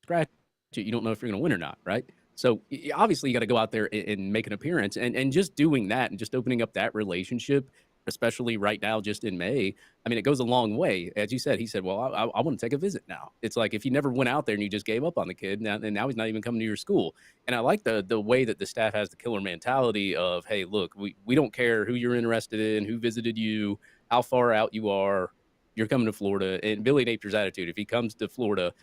scratch it, you don't know if you're going to win or not, right? So, obviously, you got to go out there and make an appearance. And just doing that and just opening up that relationship, especially right now, just in May, I mean, it goes a long way. As you said, he said, well, I want to take a visit now. It's like if you never went out there and you just gave up on the kid, now he's not even coming to your school. And I like the way that the staff has the killer mentality of, hey, look, we don't care who you're interested in, who visited you, how far out you are, you're coming to Florida. And Billy Napier's attitude, if he comes to Florida,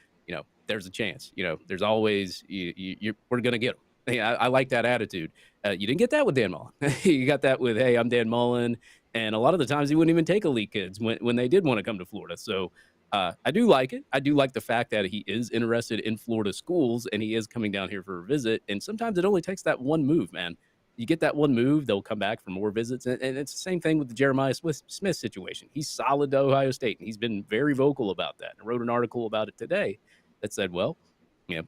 there's a chance. There's always, we're going to get him. Hey, I like that attitude. You didn't get that with Dan Mullen. You got that with, hey, I'm Dan Mullen. And a lot of the times he wouldn't even take elite kids when they did want to come to Florida. So I do like it. I do like the fact that he is interested in Florida schools and he is coming down here for a visit. And sometimes it only takes that one move, man. You get that one move, they'll come back for more visits. And it's the same thing with the Jeremiah Smith situation. He's solid to Ohio State, and he's been very vocal about that. I wrote an article about it today that said, well,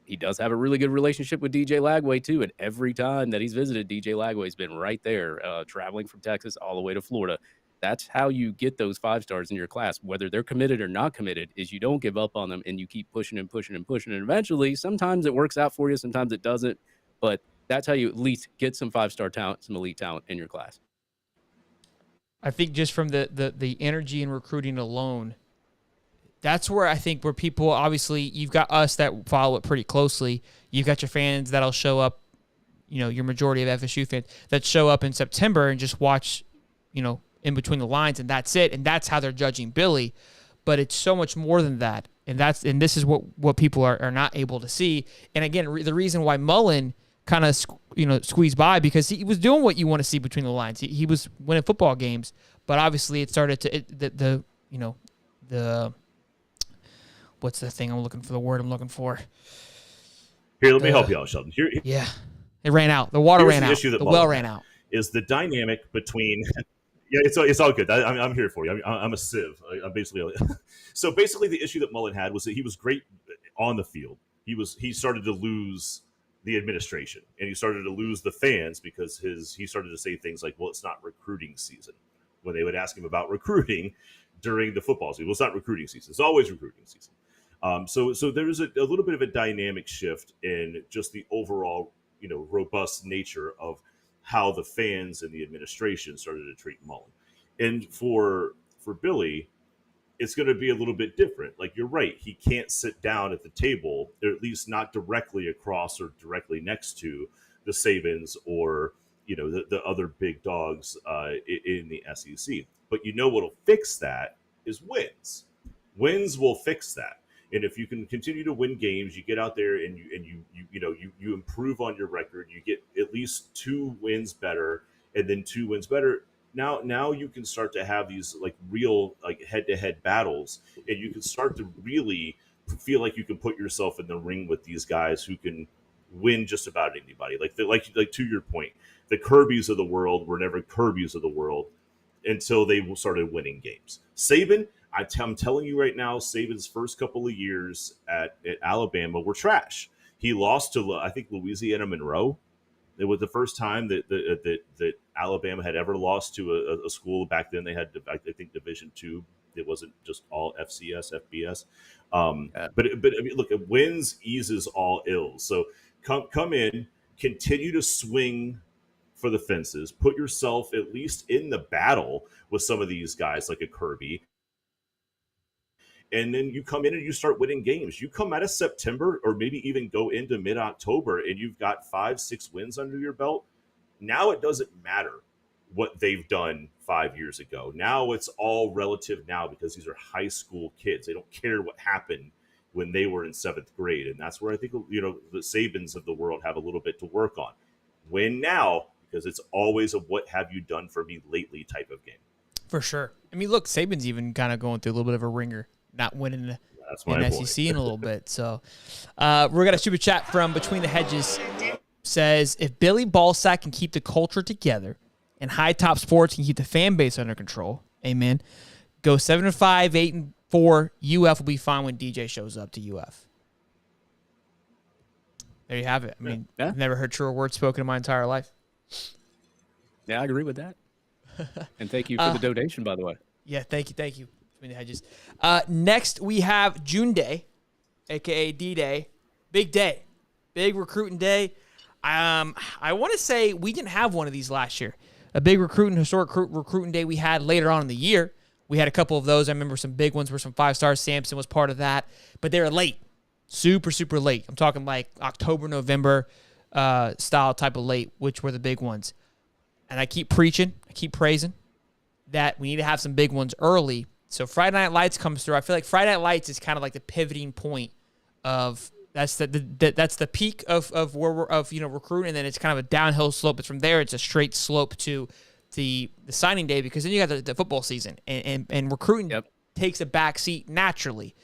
he does have a really good relationship with DJ Lagway, too. And every time that he's visited, DJ Lagway's been right there, traveling from Texas all the way to Florida. That's how you get those 5 stars in your class, whether they're committed or not committed, is you don't give up on them and you keep pushing and pushing and pushing. And eventually, sometimes it works out for you, sometimes it doesn't. But that's how you at least get some 5-star talent, some elite talent in your class. I think just from the energy and recruiting alone, that's where I think where people, obviously, you've got us that follow it pretty closely. You've got your fans that'll show up, your majority of FSU fans that show up in September and just watch, in between the lines, and that's it. And that's how they're judging Billy. But it's so much more than that. And this is what people are not able to see. And again, the reason why Mullen kind of, squeezed by, because he was doing what you want to see between the lines. He was winning football games, but obviously it started to, what's the thing I'm looking for? The word I'm looking for. Here, let me help you out, Sheldon. Yeah. It ran out. The water ran out. The well ran out. Is the dynamic between... Yeah, it's all good. I'm here for you. I'm a sieve. I'm basically... So basically the issue that Mullen had was that he was great on the field. He started to lose the administration, and he started to lose the fans because he started to say things like, well, it's not recruiting season. When they would ask him about recruiting during the football season. Well, it's not recruiting season. It's always recruiting season. So there's a little bit of a dynamic shift in just the overall, robust nature of how the fans and the administration started to treat Mullen. And for Billy, it's going to be a little bit different. Like, you're right. He can't sit down at the table, or at least not directly across or directly next to the Sabins or, the other big dogs in the SEC. But what'll fix that is wins. Wins will fix that. And if you can continue to win games, you get out there and you improve on your record. You get at least 2 wins better, and then 2 wins better. Now you can start to have these real head-to-head battles, and you can start to really feel like you can put yourself in the ring with these guys who can win just about anybody. Like to your point, the Kirbys of the world were never Kirbys of the world until they started winning games. Saban, I'm telling you right now, Saban's first couple of years at Alabama were trash. He lost to, I think, Louisiana Monroe. It was the first time that Alabama had ever lost to a school. Back then they had, I think, Division II. It wasn't just all FCS, FBS. But I mean, look, wins eases all ills. So come in, continue to swing for the fences, put yourself at least in the battle with some of these guys like a Kirby. And then you come in and you start winning games. You come out of September or maybe even go into mid-October and you've got 5-6 wins under your belt. Now it doesn't matter what they've done 5 years ago. Now it's all relative now because these are high school kids. They don't care what happened when they were in 7th grade. And that's where I think, the Sabans of the world have a little bit to work on. Win now, because it's always a what have you done for me lately type of game. For sure. I mean, look, Saban's even kind of going through a little bit of a ringer, not winning in SEC in a little bit. So we're going to super chat from Between the Hedges. Says, if Billy Ballsack can keep the culture together and High Top Sports can keep the fan base under control, amen, go 7-5, 8-4. UF will be fine when DJ shows up to UF. There you have it. I mean, I've never heard truer words spoken in my entire life. Yeah, I agree with that. And thank you for the donation, by the way. Yeah, thank you. Between the Hedges. Next, we have June Day, a.k.a. D-Day. Big day. Big recruiting day. I want to say we didn't have one of these last year. A big historic recruiting day we had later on in the year. We had a couple of those. I remember some big ones were some 5-stars. Sampson was part of that. But they were late. Super, super late. I'm talking like October, November style type of late, which were the big ones. And I keep preaching, I keep praising that we need to have some big ones early. So Friday Night Lights comes through. I feel like Friday Night Lights is kind of like the pivoting point of that's the peak of where we're recruiting, and then it's kind of a downhill slope. But from there, it's a straight slope to the signing day, because then you got the football season and recruiting takes a back seat naturally.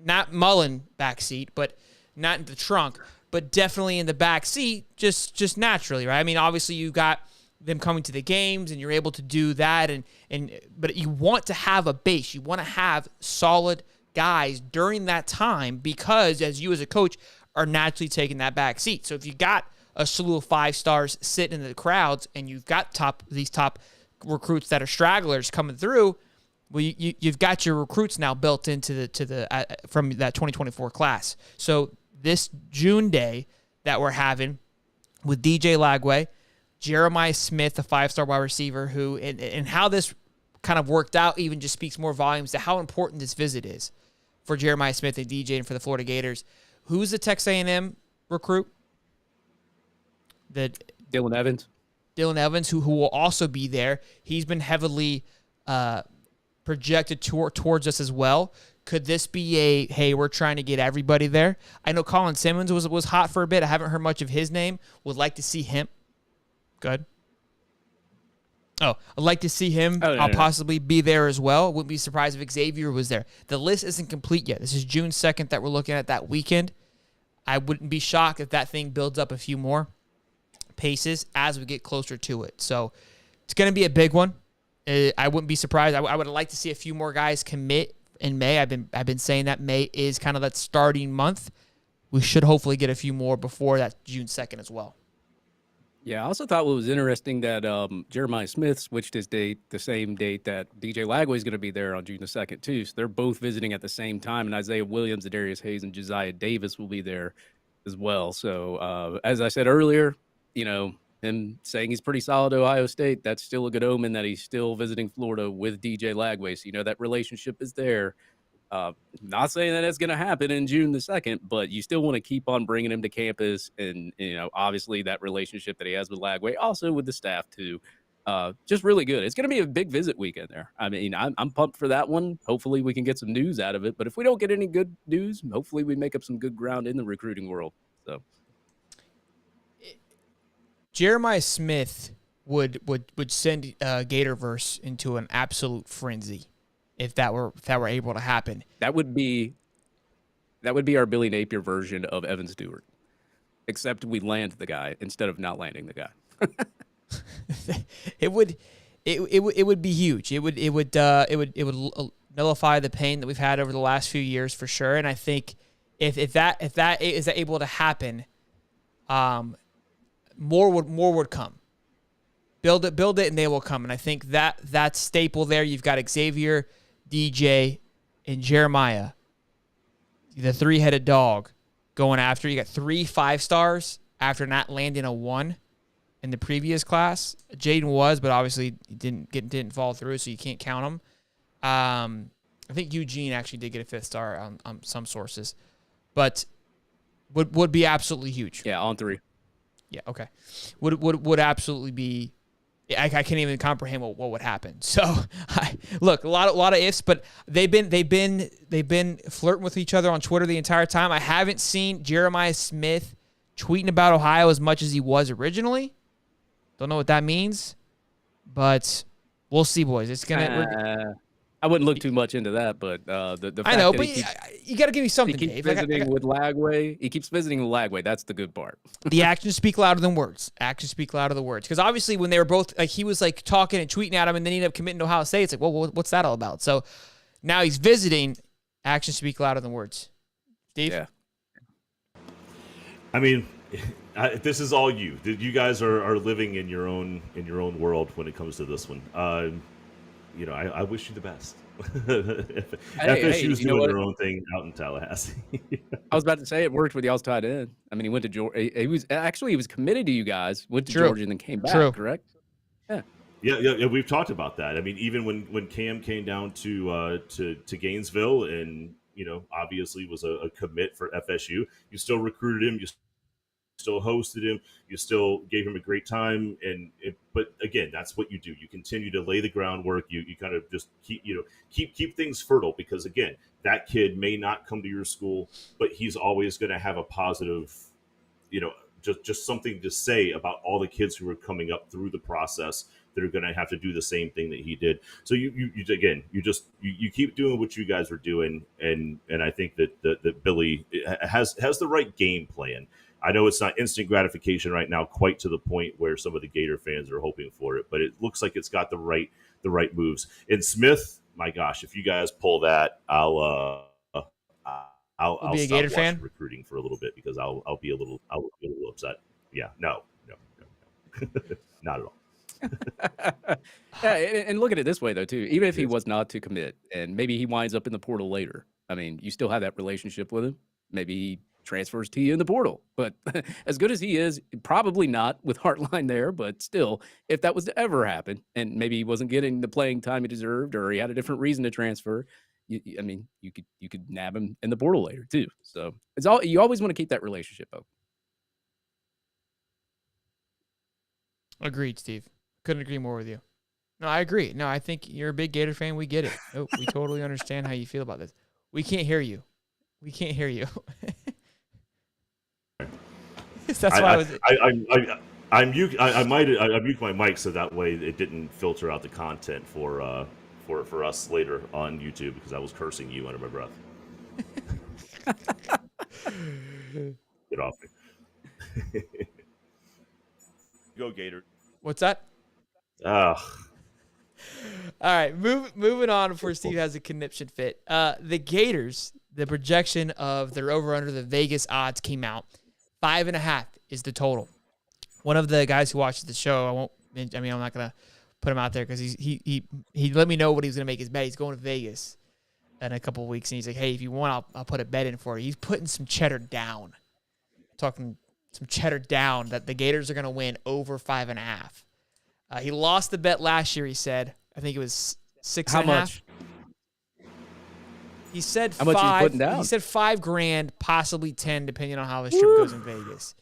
Not Mullen back seat, but not in the trunk, but definitely in the back seat, just naturally, right? I mean, obviously you got them coming to the games and you're able to do that, but you want to have a base. You want to have solid guys during that time, because as you as a coach are naturally taking that back seat. So if you got a slew of 5-stars sitting in the crowds and you've got these top recruits that are stragglers coming through, well, you've got your recruits now built into the from that 2024 class. So this June day that we're having with DJ Lagway, Jeremiah Smith, a 5-star wide receiver, who and how this kind of worked out even just speaks more volumes to how important this visit is for Jeremiah Smith and DJ and for the Florida Gators. Who's the Texas A&M recruit? Dylan Evans. Dylan Evans, who will also be there. He's been heavily projected towards us as well. Could this be hey, we're trying to get everybody there? I know Colin Simmons was hot for a bit. I haven't heard much of his name. Would like to see him. Good. Oh, I'd like to see him possibly be there as well. Wouldn't be surprised if Xavier was there. The list isn't complete yet. This is June 2nd that we're looking at that weekend. I wouldn't be shocked if that thing builds up a few more paces as we get closer to it. So it's going to be a big one. I wouldn't be surprised. I would like to see a few more guys commit in May. I've been saying that May is kind of that starting month. We should hopefully get a few more before that June 2nd as well. Yeah, I also thought what was interesting that Jeremiah Smith switched his date the same date that DJ Lagway is going to be there on June the 2nd, too. So they're both visiting at the same time, and Isaiah Williams, Darius Hayes, and Josiah Davis will be there as well. So as I said earlier, him saying he's pretty solid at Ohio State, that's still a good omen that he's still visiting Florida with DJ Lagway. So, that relationship is there. Not saying that it's going to happen in June the 2nd, but you still want to keep on bringing him to campus. And, obviously that relationship that he has with Lagway, also with the staff too, just really good. It's going to be a big visit weekend there. I mean, I'm pumped for that one. Hopefully we can get some news out of it. But if we don't get any good news, hopefully we make up some good ground in the recruiting world. So Jeremiah Smith would send Gatorverse into an absolute frenzy. If that were able to happen, that would be our Billy Napier version of Evan Stewart, except we land the guy instead of not landing the guy. It would be huge. It would nullify the pain that we've had over the last few years for sure. And I think if that is able to happen, more would come. Build it, and they will come. And I think that staple there. You've got Xavier, DJ, and Jeremiah, the 3-headed dog, going after. You got 3 5-stars after not landing a 1 in the previous class. Jaden was, but obviously he didn't fall through, so you can't count him. I think Eugene actually did get a 5th star on some sources, but would be absolutely huge. Yeah, on 3. Yeah, okay. Would absolutely be. I can't even comprehend what would happen. So, look, a lot of ifs, but they've been flirting with each other on Twitter the entire time. I haven't seen Jeremiah Smith tweeting about Ohio as much as he was originally. Don't know what that means, but we'll see, boys. It's gonna. I wouldn't look too much into that, but the fact I know, that but you got to give me something. he keeps Dave. visiting with Lagway. He keeps visiting with Lagway. That's the good part. The actions speak louder than words. Actions speak louder than words. Because obviously, when they were both like, he was like talking and tweeting at him, and then he ended up committing to Ohio State. It's like, well, what's that all about? So now he's visiting. Actions speak louder than words. Steve? Yeah. I mean, this is all you. You guys are living in your own world when it comes to this one. I wish you the best. FSU's doing their own thing out in Tallahassee. I was about to say it worked with y'all's tight end. I mean, he went to Georgia. He was committed to you guys, went to Georgia, and then came back. Correct? Yeah. We've talked about that. I mean, even when Cam came down to Gainesville, and obviously was a commit for FSU, you still recruited him. You still hosted him, you still gave him a great time, but again, that's what you do. You continue to lay the groundwork. You kind of just keep things fertile, because again, that kid may not come to your school, but he's always going to have a positive, just something to say about all the kids who are coming up through the process that are going to have to do the same thing that he did. So you keep doing what you guys are doing, and I think that Billy has the right game plan. I know it's not instant gratification right now, quite to the point where some of the Gator fans are hoping for it, but it looks like it's got the right moves. And Smith, my gosh, if you guys pull that, I'll be a Gator fan recruiting for a little bit, because I'll be a little upset. Yeah, no, not at all. Yeah, and look at it this way though too. Even if he was not to commit, and maybe he winds up in the portal later, I mean, you still have that relationship with him. Maybe he transfers to you in the portal. But as good as he is, probably not with Hartline there, but still, if that was to ever happen, and maybe he wasn't getting the playing time he deserved, or he had a different reason to transfer, you could nab him in the portal later too. So you always want to keep that relationship open. Agreed, Steve. Couldn't agree more with you. No, I agree. No, I think you're a big Gator fan. We get it. Oh, we totally understand how you feel about this. We can't hear you. That's why I mute my mic so that way it didn't filter out the content for us later on YouTube, because I was cursing you under my breath. Get off me. Go Gator. What's that? All right, moving on before Steve has a conniption fit. The Gators, the projection of their over-under, the Vegas odds came out. 5.5 is the total. One of the guys who watches the show, I'm not going to put him out there, because he let me know what he was going to make his bet. He's going to Vegas in a couple of weeks, and he's like, hey, if you want, I'll put a bet in for you. He's putting some cheddar down. Talking some cheddar down that the Gators are going to win over 5.5. He lost the bet last year, he said. I think it was 6.5. How much? He said how 5. Much he's putting down? He said $5,000, possibly 10, depending on how the trip goes in Vegas.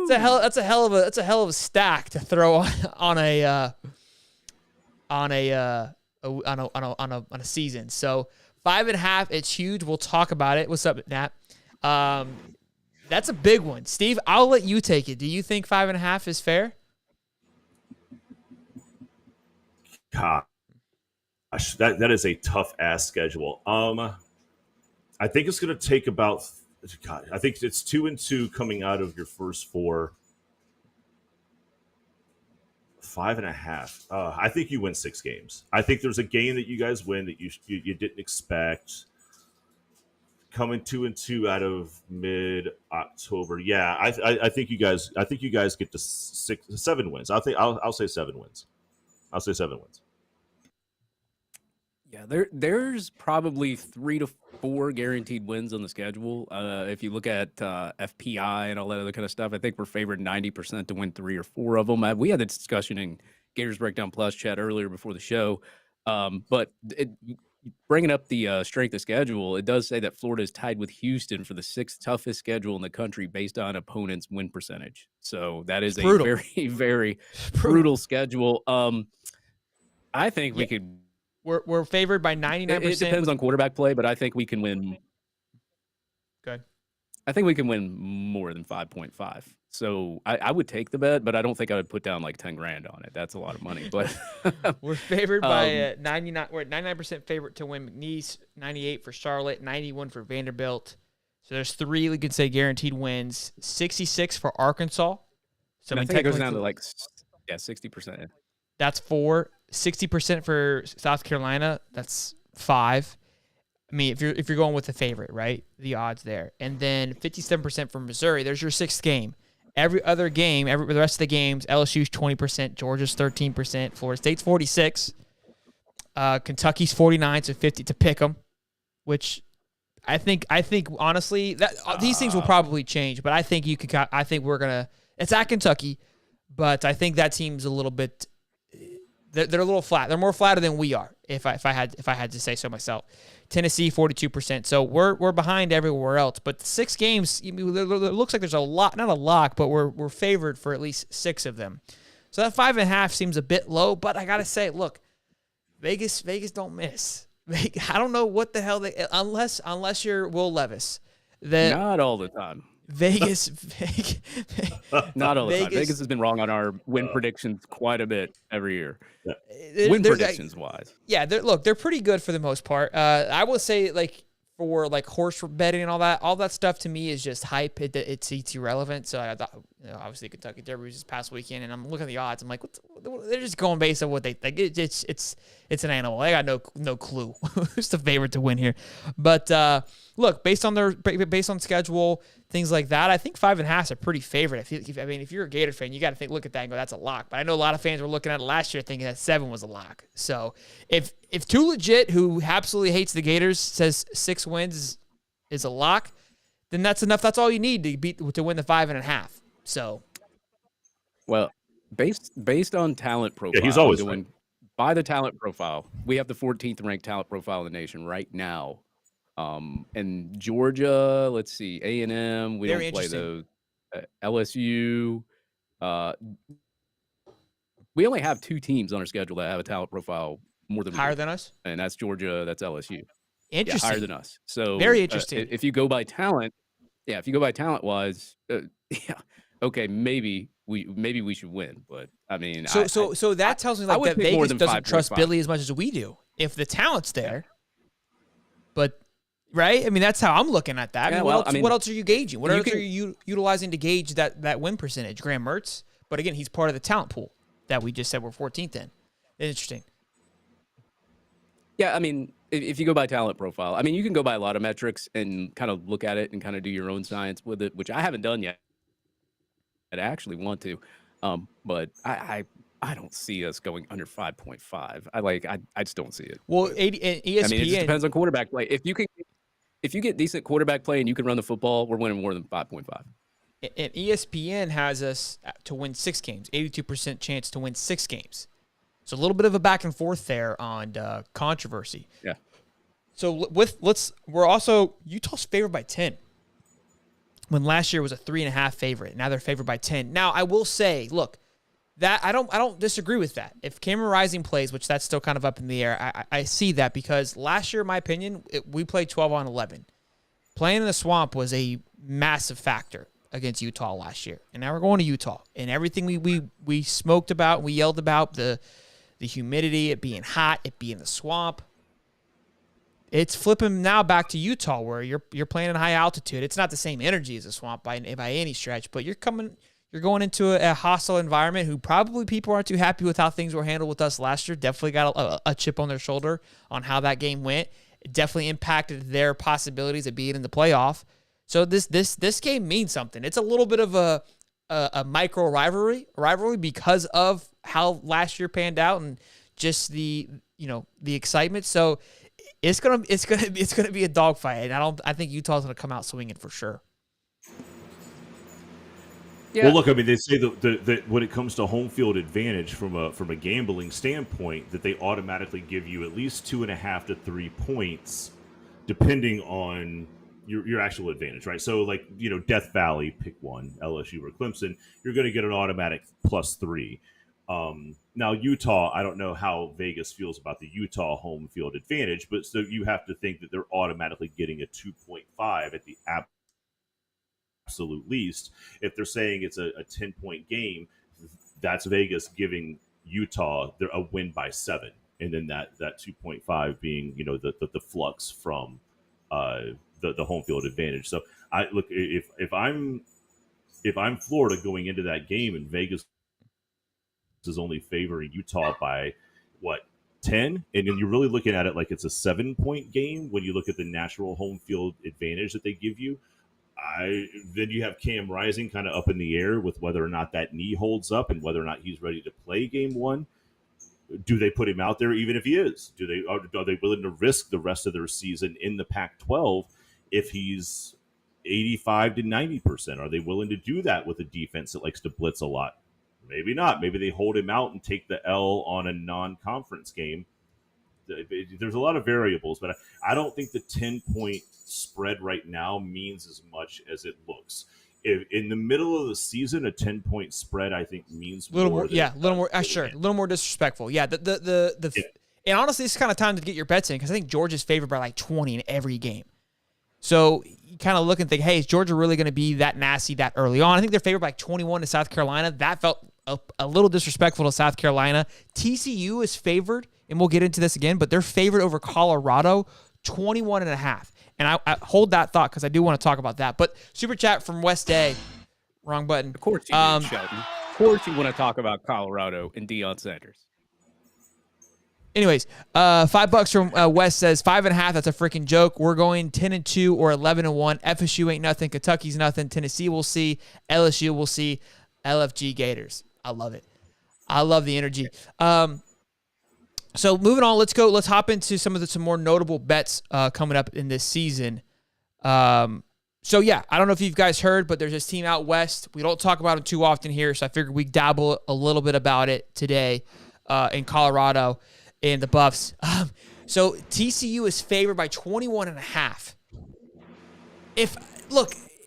That's a hell of a stack to throw on a season. So 5.5, it's huge. We'll talk about it. What's up, Nat? That's a big one, Steve. I'll let you take it. Do you think 5.5 is fair? Gosh, that is a tough ass schedule. I think it's going to take about. God, I think it's 2-2 coming out of your first 4. 5.5. I think you win 6 games. I think there's a game that you guys win that you didn't expect. Coming 2-2 out of mid-October. Yeah, I think you guys. I think you guys get to 7 wins. I'll say 7 wins. I'll say 7 wins. Yeah, there's probably 3 to 4 guaranteed wins on the schedule. If you look at FPI and all that other kind of stuff, I think we're favored 90% to win 3 or 4 of them. We had this discussion in Gators Breakdown Plus chat earlier before the show, but bringing up the strength of schedule, it does say that Florida is tied with Houston for the 6th toughest schedule in the country based on opponents' win percentage. So that is a very, very brutal schedule. I think we could. We're favored by 99%. It depends on quarterback play, but I think we can win. Good. I think we can win more than 5.5. So I would take the bet, but I don't think I would put down like 10 grand on it. That's a lot of money. But we're favored by 99. We're at 99% favorite to win McNeese, 98 for Charlotte, 91 for Vanderbilt. So there's 3 we could say guaranteed wins. 66 for Arkansas. So I think it goes down to like 60%. That's 4. 60% for South Carolina. That's 5. I mean, if you're going with the favorite, right? The odds there. And then 57% for Missouri. There's your 6th game. Every other game, the rest of the games, LSU's 20%, Georgia's 13%, Florida State's 46%, Kentucky's 49%, so 50 to pick them, which I think honestly that these things will probably change, but I think we're gonna. It's at Kentucky, but I think that team's a little bit. They're a little flat. They're more flatter than we are. If I had to say so myself. Tennessee 42%. So we're behind everywhere else. But the 6 games, it looks like there's a lot, not a lock, but we're favored for at least 6 of them. So that 5.5 seems a bit low. But I gotta say, look, Vegas don't miss. I don't know what the hell they unless you're Will Levis. Not all the time. Vegas not all the time. Vegas has been wrong on our win predictions quite a bit every year. Win predictions wise. Yeah, they're pretty good for the most part. I will say like for like horse betting and all that stuff to me is just hype. It's irrelevant. So I thought, obviously Kentucky Derby was this past weekend, and I'm looking at the odds. I'm like, they're just going based on what they think. It's an animal. I got no clue who's the favorite to win here. But look, based on schedule, things like that, I think 5.5 is a pretty favorite. If you're a Gator fan, you got to look at that and go, that's a lock. But I know a lot of fans were looking at it last year thinking that 7 was a lock. So if Too Legit, who absolutely hates the Gators, says 6 wins is a lock, then that's enough. That's all you need to win the 5.5. So, well, based on talent profile, he's always doing by the talent profile. We have the 14th ranked talent profile in the nation right now. And Georgia, let's see, A&M, we don't play those. LSU, we only have 2 teams on our schedule that have a talent profile more than higher than us, and that's Georgia, that's LSU. Interesting, higher than us. So very interesting. If you go by talent, wise, okay, maybe we should win, but I mean, so that tells me like that Vegas doesn't trust Billy as much as we do. If the talent's there, but. Right? I mean, that's how I'm looking at that. Yeah, what else are you gauging? What else are you utilizing to gauge that win percentage? Graham Mertz. But again, he's part of the talent pool that we just said we're 14th in. Interesting. Yeah, I mean, if you go by talent profile, I mean, you can go by a lot of metrics and kind of look at it and kind of do your own science with it, which I haven't done yet. I actually want to. But I don't see us going under 5.5. I just don't see it. Well, ESPN. I mean, it just depends on quarterback play. If you get decent quarterback play and you can run the football, we're winning more than 5.5. And ESPN has us to win 6 games, 82% chance to win 6 games. So a little bit of a back and forth there on controversy. Yeah. So we're also Utah's favored by 10. When last year was a 3.5 favorite, now they're favored by 10. Now I will say, look, that I don't disagree with that. If Cameron Rising plays, which that's still kind of up in the air, I see that because last year, in my opinion, we played 12 on 11. Playing in the swamp was a massive factor against Utah last year, and now we're going to Utah, and everything we smoked about, we yelled about the humidity, it being hot, it being the swamp. It's flipping now back to Utah where you're playing in high altitude. It's not the same energy as a swamp by any stretch, but you're going into a hostile environment who probably people aren't too happy with how things were handled with us last year. Definitely got a chip on their shoulder on how that game went. It definitely impacted their possibilities of being in the playoff. So this game means something. It's a little bit of a micro rivalry because of how last year panned out and just the excitement. So it's gonna be a dogfight, and I think Utah's gonna come out swinging for sure. Yeah. Well, look, I mean, they say that when it comes to home field advantage from a gambling standpoint, that they automatically give you at least 2.5 to 3 points, depending on your actual advantage, right? So, like, Death Valley, pick one, LSU or Clemson, you're going to get an automatic +3. Now, Utah, I don't know how Vegas feels about the Utah home field advantage, but so you have to think that they're automatically getting a 2.5 at the absolute least. If they're saying it's a 10-point game, that's Vegas giving Utah a win by 7, and then that 2.5 being the flux from the home field advantage. So I look, if I'm Florida going into that game and Vegas is only favoring Utah by what, 10, and then you're really looking at it like it's a 7-point game when you look at the natural home field advantage that they give you. Then you have Cam Rising kind of up in the air with whether or not that knee holds up and whether or not he's ready to play game one. Do they put him out there even if he is? Are they willing to risk the rest of their season in the Pac-12 if he's 85 to 90%? Are they willing to do that with a defense that likes to blitz a lot? Maybe not. Maybe they hold him out and take the L on a non-conference game. There's a lot of variables, but I don't think the 10-point spread right now means as much as it looks. If in the middle of the season, a 10-point spread, I think means a little more. Than, yeah, a little more. Sure, a little more disrespectful. Yeah, and honestly, it's kind of time to get your bets in because I think Georgia's favored by like 20 in every game. So you kind of look and think, hey, is Georgia really going to be that nasty that early on? I think they're favored by 21 to South Carolina. That felt a little disrespectful to South Carolina. TCU is favored, and we'll get into this again, but they're favored over Colorado, 21.5. And I hold that thought because I do want to talk about that. But super chat from West A, wrong button. Of course you do, Shelton. Of course you want to talk about Colorado and Deion Sanders. Anyways, $5 from West says 5.5. That's a freaking joke. We're going 10-2 or 11-1. FSU ain't nothing. Kentucky's nothing. Tennessee we'll see. LSU we'll see. LFG Gators. I love it. I love the energy. So moving on, let's go. Let's hop into some more notable bets coming up in this season. So yeah, I don't know if you guys heard, but there's this team out west. We don't talk about it too often here, so I figured we'd dabble a little bit about it today in Colorado and the Buffs. So TCU is favored by 21.5.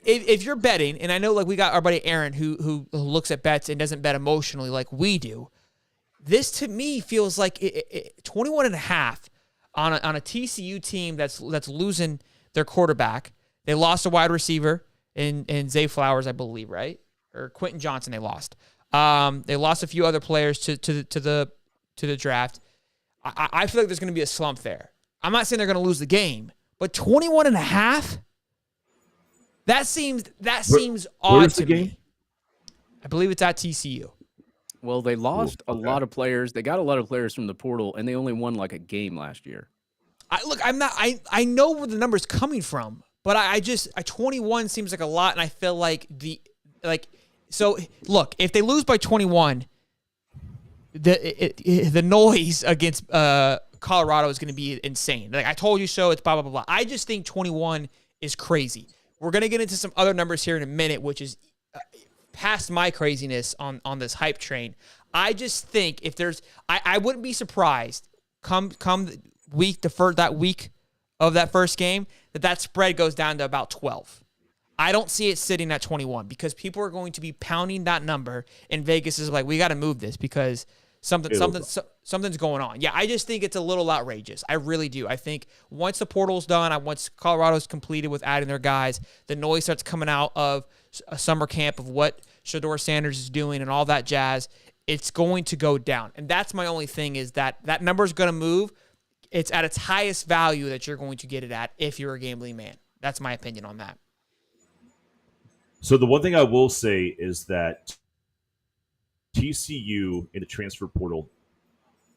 If you're betting, and I know like we got our buddy Aaron who looks at bets and doesn't bet emotionally like we do. This to me feels like 21.5 on a TCU team that's losing their quarterback. They lost a wide receiver in Zay Flowers, I believe, right? Or Quentin Johnson. They lost. They lost a few other players to the draft. I feel like there's going to be a slump there. I'm not saying they're going to lose the game, but 21.5. That seems odd to me. I believe it's at TCU. Well, they lost a lot of players. They got a lot of players from the portal, and they only won like a game last year. I know where the number's coming from, but I 21 seems like a lot, and I feel like so look, if they lose by 21, the noise against Colorado is going to be insane. Like I told you so, it's blah blah blah blah. I just think 21 is crazy. We're going to get into some other numbers here in a minute, which is past my craziness on this hype train. I just think if there's, I wouldn't be surprised come that week of that first game that spread goes down to about 12. I don't see it sitting at 21 because people are going to be pounding that number, and Vegas is like, we got to move this because something's going on. Yeah, I just think it's a little outrageous. I really do. I think once the portal's done, once Colorado's completed with adding their guys, the noise starts coming out of a summer camp of what Shedeur Sanders is doing and all that jazz. It's going to go down. And that's my only thing is that number is going to move. It's at its highest value that you're going to get it at if you're a gambling man. That's my opinion on that. So the one thing I will say is that TCU in the transfer portal,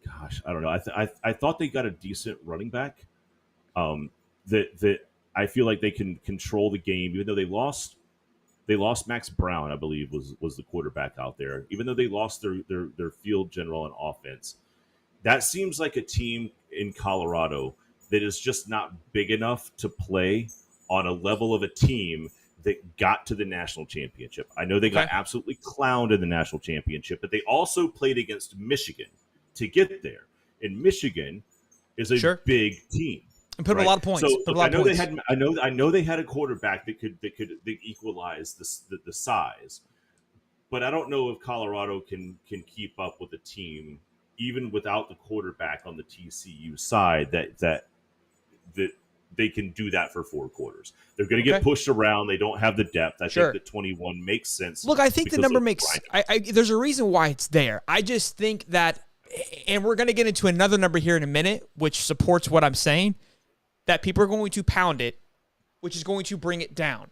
gosh, I don't know. I thought they got a decent running back. That I feel like they can control the game, even though they lost Max Brown, I believe was the quarterback out there. Even though they lost their field general and offense, that seems like a team in Colorado that is just not big enough to play on a level of a team that got to the national championship. I know they got absolutely clowned in the national championship, but they also played against Michigan to get there. And Michigan is a big team. And put up a lot of points. So look, I know they had a quarterback that could equalize the size, but I don't know if Colorado can keep up with a team even without the quarterback on the TCU side that they can do that for 4 quarters. They're going to get pushed around. They don't have the depth. I think that 21 makes sense. Look, I think the number makes. There's a reason why it's there. I just think that, and we're going to get into another number here in a minute, which supports what I'm saying. That people are going to pound it, which is going to bring it down.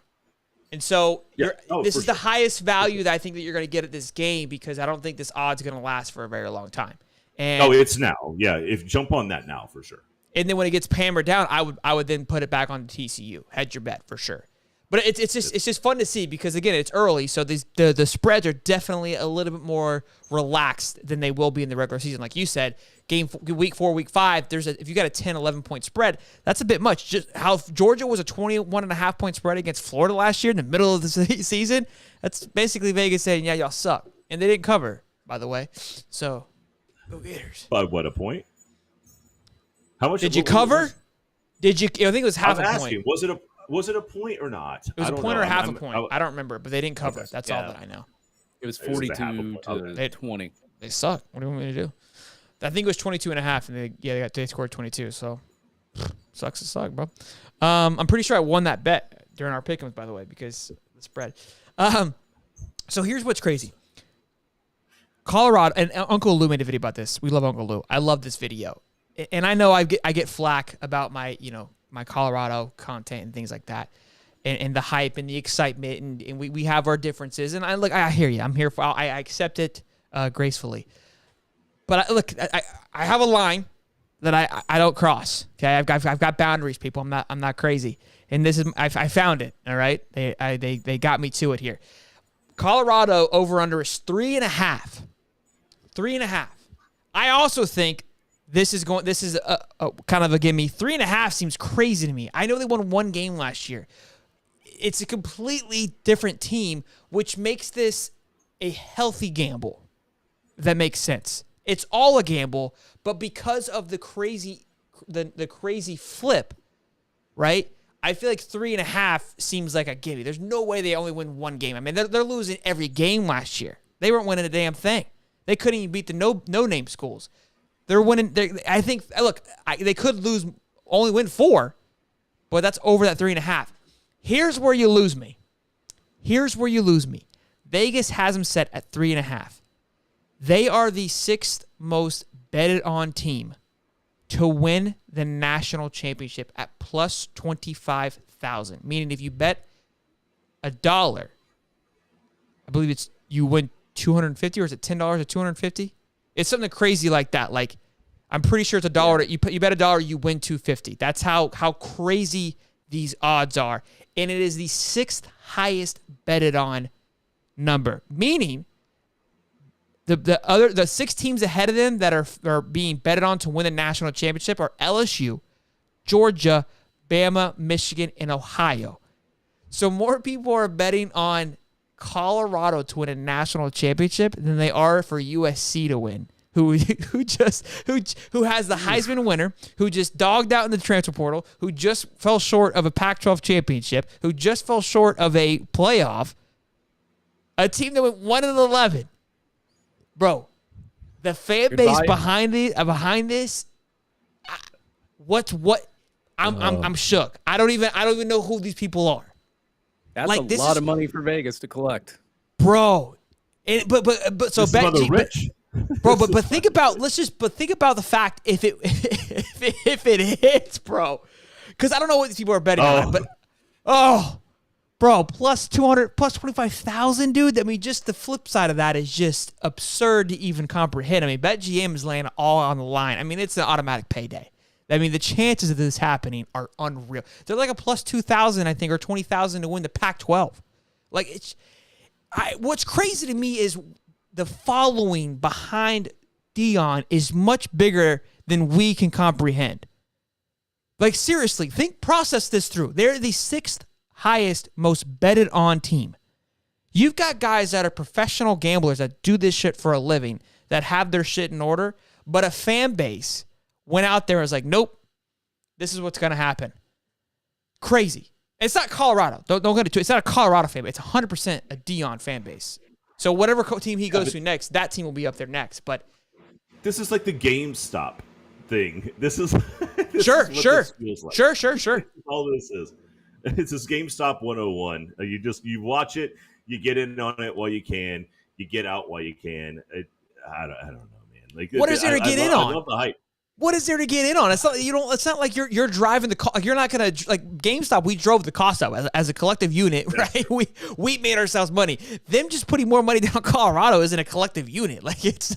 And so this is the highest value that I think that you're going to get at this game, because I don't think this odd's going to last for a very long time. And it's now. Yeah, jump on that now for sure. And then when it gets hammered down, I would then put it back on TCU. Hedge your bet for sure. But it's just fun to see, because again, it's early, so the spreads are definitely a little bit more relaxed than they will be in the regular season. Like you said, week 4, week 5, if you got a 10, 11 point spread, that's a bit much. Just how Georgia was a 21.5 point spread against Florida last year in the middle of the season, that's basically Vegas saying, yeah, y'all suck. And they didn't cover, by the way. So, go Gators. By what, a point? How much did you cover? Did you? I think it was half a point. Was it a point or not? It was a point or half a point. I don't remember, but they didn't cover. Okay. That's all that I know. It was 42 to 20. They suck. What do you want me to do? I think it was 22.5, and they scored 22. So sucks to suck, bro. I'm pretty sure I won that bet during our pick'ems, by the way, because the spread. So here's what's crazy. Colorado, and Uncle Lou made a video about this. We love Uncle Lou. I love this video, and I know I get flack about my Colorado content and things like that, and the hype and the excitement, and we have our differences. And I hear you. I'm here for. I accept it gracefully. But I have a line that I don't cross. Okay, I've got boundaries, people. I'm not crazy. And this is I found it. All right, they got me to it here. Colorado over under is 3.5. 3.5. I also think this is a kind of a gimme. 3.5 seems crazy to me. I know they won 1 game last year. It's a completely different team, which makes this a healthy gamble. If that makes sense. It's all a gamble, but because of the crazy flip, right? I feel like 3.5 seems like a gimme. There's no way they only win 1 game. I mean, they're losing every game last year. They weren't winning a damn thing. They couldn't even beat the no name schools. They're winning. I think. Look, they could only win 4, but that's over that 3.5. Here's where you lose me. Vegas has them set at 3.5. They are the 6th most betted on team to win the national championship at plus 25,000. Meaning, if you bet $1, I believe you win 250, or is it $10 or 250? It's something crazy like that. Like, I'm pretty sure it's $1. Yeah. You bet $1, you win 250. That's how crazy these odds are, and it is the 6th highest betted on number. Meaning, the 6 teams ahead of them that are being betted on to win the national championship are LSU, Georgia, Bama, Michigan, and Ohio. So more people are betting on Colorado to win a national championship than they are for USC to win. Who has the Heisman winner, who just dogged out in the transfer portal, who just fell short of a Pac-12 championship, who just fell short of a playoff, a team that went 1-11. Bro, the fan base behind this, I'm shook. I don't even know who these people are. That's like, a lot of money for Vegas to collect, bro. But so bet rich. Bro, but think about the fact if it hits, bro. Because I don't know what these people are betting on, but bro, plus 200, plus 25,000, dude. I mean, just the flip side of that is just absurd to even comprehend. I mean, BetGM is laying it all on the line. I mean, it's an automatic payday. I mean, the chances of this happening are unreal. They're like a plus 2,000, I think, or 20,000 to win the Pac-12. Like, what's crazy to me is the following behind Dion is much bigger than we can comprehend. Like, seriously, process this through. They're the 6th highest, most betted on team. You've got guys that are professional gamblers that do this shit for a living, that have their shit in order, but a fan base went out there and was like, nope, this is what's going to happen. Crazy. It's not Colorado. Don't get it. It's not a Colorado fan base. It's 100% a Dion fan base. So whatever team he goes to next, that team will be up there next. But this is like the GameStop thing. This is sure. This feels like. Sure. All this is. It's this GameStop 101. You watch it, you get in on it while you can, you get out while you can. I don't know, man. Like, what is there to get in on? I love the hype. What is there to get in on? It's not It's not like you're driving the car. You're not gonna like GameStop. We drove the cost up as a collective unit, right? We made ourselves money. Them just putting more money down Colorado isn't a collective unit. Like it's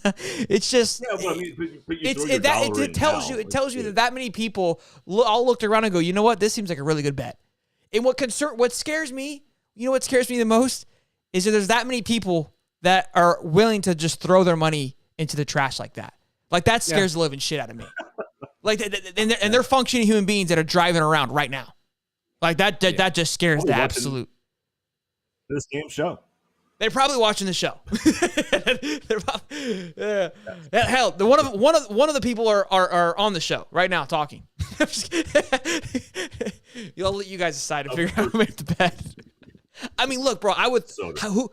just. Yeah, well, I mean, but it tells you that many people all looked around and go, you know what? This seems like a really good bet. And what scares me, what scares me the most is that there's that many people that are willing to just throw their money into the trash like that. Like, that scares the living shit out of me. Like, and they're functioning human beings that are driving around right now. Like, that just scares the absolute. This game show. They're probably watching the show. Hell, one of the people are on the show right now talking. I'll let you guys decide to figure out how to make the bet. I mean, look, bro, I would. Who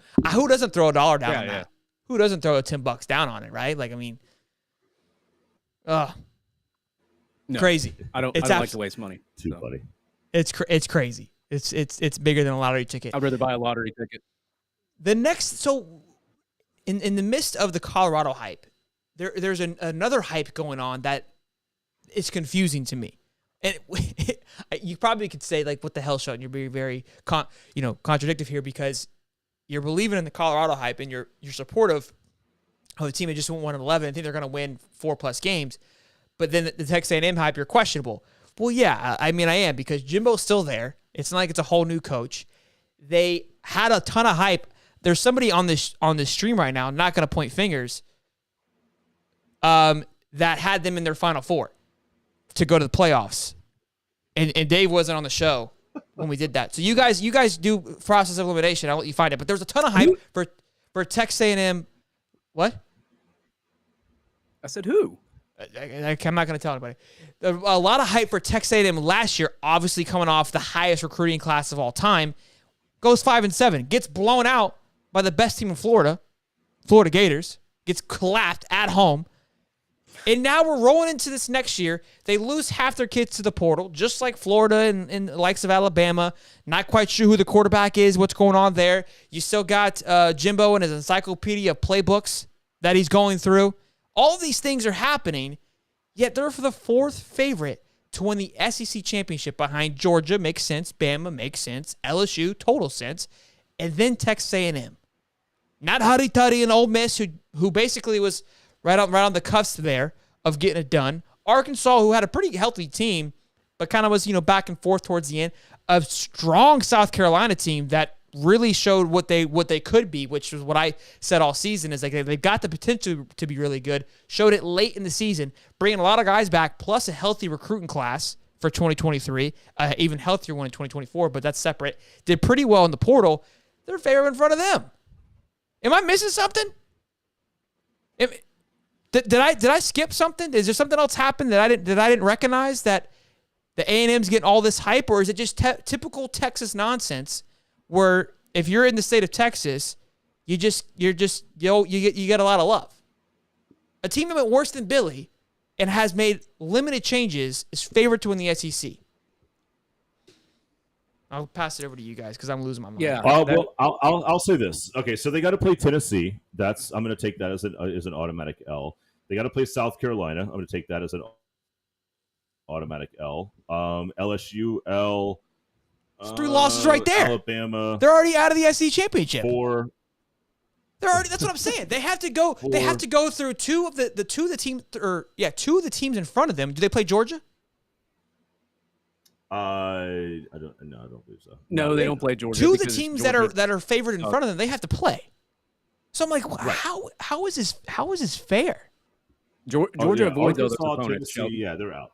doesn't throw $1 down on that? Who doesn't throw $10 down on it, right? Like, I mean. No, crazy. I don't like to waste money. Too funny. It's crazy. It's bigger than a lottery ticket. I'd rather buy a lottery ticket. In the midst of the Colorado hype, there's another hype going on that is confusing to me. And you probably could say, like, what the hell, Sean? You're being very contradictive here, because you're believing in the Colorado hype and you're supportive of the team that just won 11. I think they're going to win 4+ games. But then the Texas A&M hype, you're questionable. Well, yeah, I mean, I am, because Jimbo's still there. It's not like it's a whole new coach. They had a ton of hype. There's somebody on this stream right now, not going to point fingers, that had them in their Final Four to go to the playoffs. And Dave wasn't on the show when we did that. So you guys do process of elimination. I'll let you find it. But there's a ton of hype for Texas A&M. What? I said who? I'm not going to tell anybody. A lot of hype for Texas A&M last year, obviously coming off the highest recruiting class of all time. Goes 5-7, gets blown out by the best team in Florida Gators, gets clapped at home. And now we're rolling into this next year. They lose half their kids to the portal, just like Florida and the likes of Alabama. Not quite sure who the quarterback is, what's going on there. You still got Jimbo and his encyclopedia of playbooks that he's going through. All these things are happening, yet they're for the 4th favorite to win the SEC championship behind Georgia. Makes sense. Bama makes sense. LSU, total sense. And then Texas A&M. Not Huddy Tuddy and Ole Miss, who basically was right on the cusp there of getting it done. Arkansas, who had a pretty healthy team, but kind of was, back and forth towards the end. A strong South Carolina team that really showed what they could be, which was what I said all season, is like they've got the potential to be really good. Showed it late in the season, bringing a lot of guys back, plus a healthy recruiting class for 2023, even healthier one in 2024, but that's separate. Did pretty well in the portal. They're favorite in front of them. Am I missing something? Did I skip something? Is there something else happened that I didn't recognize, that the A&M's getting all this hype, or is it just typical Texas nonsense where if you're in the state of Texas, you get a lot of love? A team that went worse than Billy and has made limited changes is favored to win the SEC. I'll pass it over to you guys because I'm losing my mind. Yeah. I'll say this. Okay, so they got to play Tennessee. I'm going to take that as an automatic L. They got to play South Carolina. I'm going to take that as an automatic L. LSU L. It's 3 losses right there. Alabama. They're already out of the SEC championship. 4. That's what I'm saying. They have to go. 4. They have to go through two of the teams in front of them. Do they play Georgia? I don't believe so. No, they don't play Georgia. 2 of the teams that are favored in front of them, they have to play. So I'm like, how is this fair? Georgia avoids those opponents. Yeah, they're out.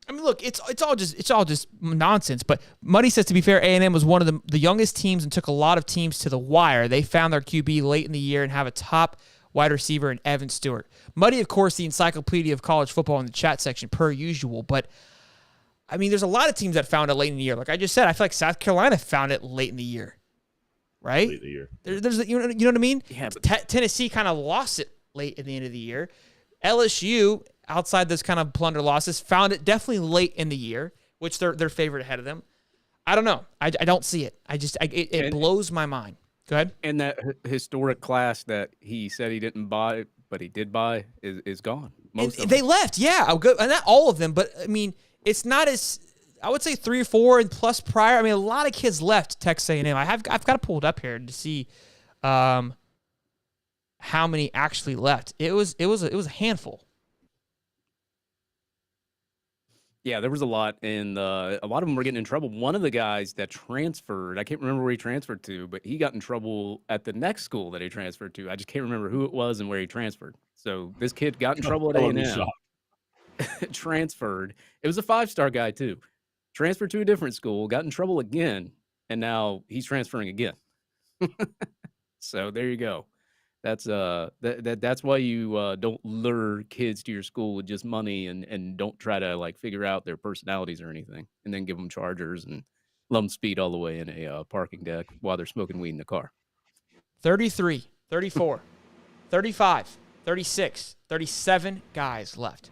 I mean, look, it's all just nonsense. But Muddy says, to be fair, A&M was one of the youngest teams and took a lot of teams to the wire. They found their QB late in the year and have a top wide receiver in Evan Stewart. Muddy, of course, the encyclopedia of college football in the chat section, per usual. But I mean, there's a lot of teams that found it late in the year. Like I just said, I feel like South Carolina found it late in the year, right? Late in the year. There's you know what I mean? Yeah, but Tennessee kind of lost it late at the end of the year. LSU, outside those kind of plunder losses, found it definitely late in the year, which they're favored ahead of them. I don't know. I don't see it. It blows my mind. Go ahead. And that historic class that he said he didn't buy, but he did buy, is gone. Most of They them. left, yeah. And not all of them, but I mean, it's not as, I would say 3 or 4 and plus prior. I mean, a lot of kids left Texas A&M. I've got to pull it up here to see how many actually left. It was a handful. Yeah, there was a lot, and a lot of them were getting in trouble. One of the guys that transferred, I can't remember where he transferred to, but he got in trouble at the next school that he transferred to. I just can't remember who it was and where he transferred. So this kid got in trouble at A&M, transferred. It was a 5-star guy too. Transferred to a different school, got in trouble again, and now he's transferring again. So there you go. That's that's why you don't lure kids to your school with just money and don't try to like figure out their personalities or anything, and then give them chargers and let them speed all the way in a parking deck while they're smoking weed in the car. 33, 34, 35, 36, 37 guys left.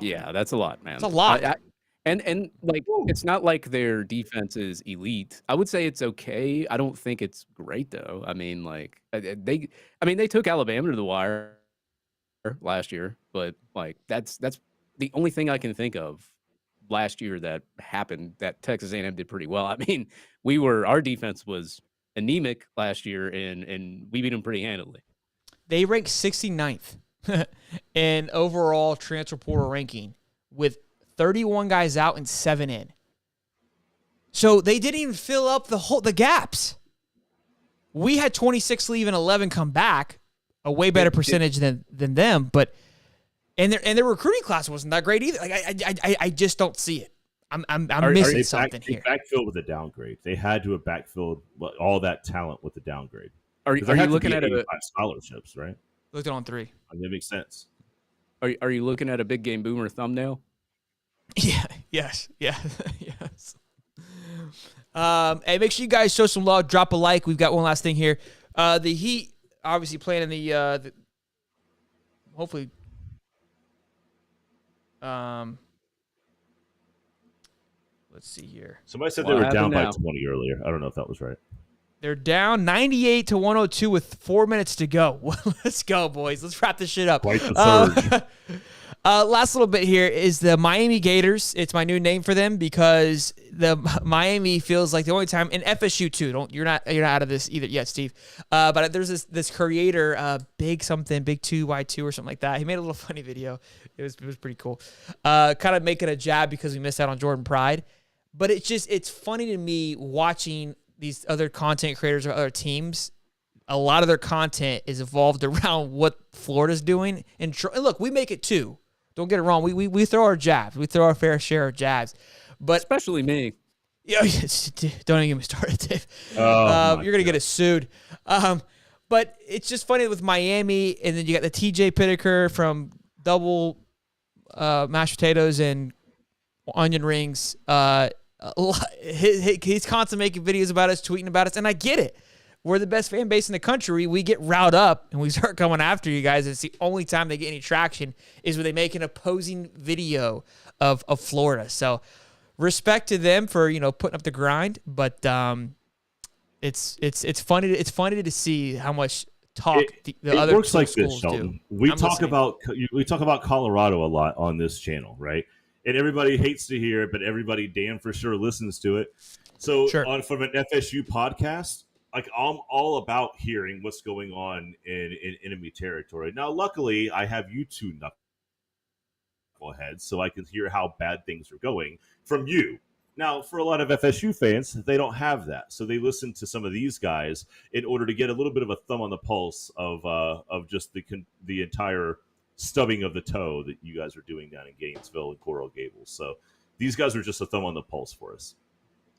Yeah, that's a lot, man. It's a lot. And like, it's not like their defense is elite. I would say it's okay. I don't think it's great though. I mean, like they took Alabama to the wire last year, but like that's the only thing I can think of last year that happened that Texas A&M did pretty well. I mean, our defense was anemic last year, and we beat them pretty handily. They ranked 69th in overall transfer portal ranking with 31 guys out and 7 in. So they didn't even fill up the gaps. We had 26 leave and 11 come back, a way better percentage than them. But and their recruiting class wasn't that great either. Like I just don't see it. I'm missing something here. They backfilled with a downgrade. They had to have backfilled all that talent with the downgrade. Are you looking at scholarships, right? Looked at on 3. I mean, that makes sense. Are you looking at a Big Game Boomer thumbnail? Yeah. Yes. Yeah. Yes. Hey, make sure you guys show some love. Drop a like. We've got one last thing here. The Heat obviously playing in the hopefully. Let's see here. Somebody said they were down by 20 earlier. I don't know if that was right. They're down 98 to 102 with 4 minutes to go. Let's go, boys. Let's wrap this shit up. Quite the surge. Last little bit here is the Miami Gators. It's my new name for them because the Miami feels like the only time, and FSU too. You're not out of this either yet, Steve. But there's this creator, Big 2Y2 or something like that. He made a little funny video. It was pretty cool. Kind of making a jab because we missed out on Jordan Pride. But it's funny to me watching these other content creators or other teams. A lot of their content is evolved around what Florida's doing. And look, we make it too. Don't get it wrong. We throw our jabs. We throw our fair share of jabs. But especially me. Yeah, don't even get me started, Dave. You're going to get us sued. But it's just funny with Miami, and then you got the TJ Pittaker from Double Mashed Potatoes and Onion Rings. He's constantly making videos about us, tweeting about us, and I get it. We're the best fan base in the country. We get riled up and we start coming after you guys. It's the only time they get any traction is when they make an opposing video of Florida. So respect to them for putting up the grind, but it's funny to see how much talk the other works like schools this, Sheldon. do. We talk about Colorado a lot on this channel, right? And everybody hates to hear it, but everybody damn for sure listens to it. So from an FSU podcast, like I'm all about hearing what's going on in enemy territory. Now, luckily, I have you two knuckleheads, so I can hear how bad things are going from you. Now, for a lot of FSU fans, they don't have that, so they listen to some of these guys in order to get a little bit of a thumb on the pulse of just the entire stubbing of the toe that you guys are doing down in Gainesville and Coral Gables. So these guys are just a thumb on the pulse for us.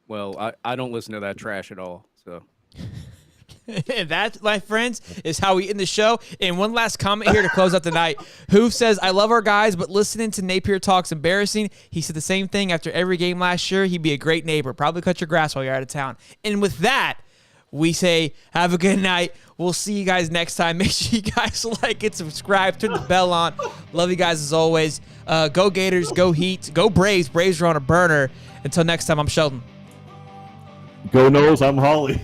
Well, I don't listen to that trash at all. So that, my friends, is how we end the show. And one last comment here to close out the night. Hoof says, I love our guys, but listening to Napier talk's embarrassing. He said the same thing after every game last year. He'd be a great neighbor. Probably cut your grass while you're out of town. And with that, we say, have a good night. We'll see you guys next time. Make sure you guys like it, subscribe, turn the bell on. Love you guys as always. Go Gators, go Heat, go Braves. Braves are on a burner. Until next time, I'm Sheldon. Go Knowles, I'm Holly.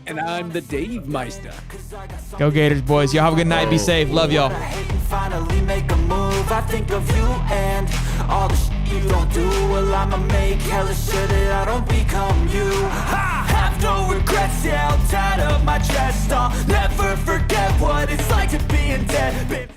And I'm the Dave Meister. Go Gators, boys. Y'all have a good night. Be safe. Love y'all. Finally make a move. I think of you and all the shit you don't do. Well, I'ma make hella sure that I don't become you. I have no regrets, yeah, I'll tie up my chest. I'll never forget what it's like to be in debt, baby.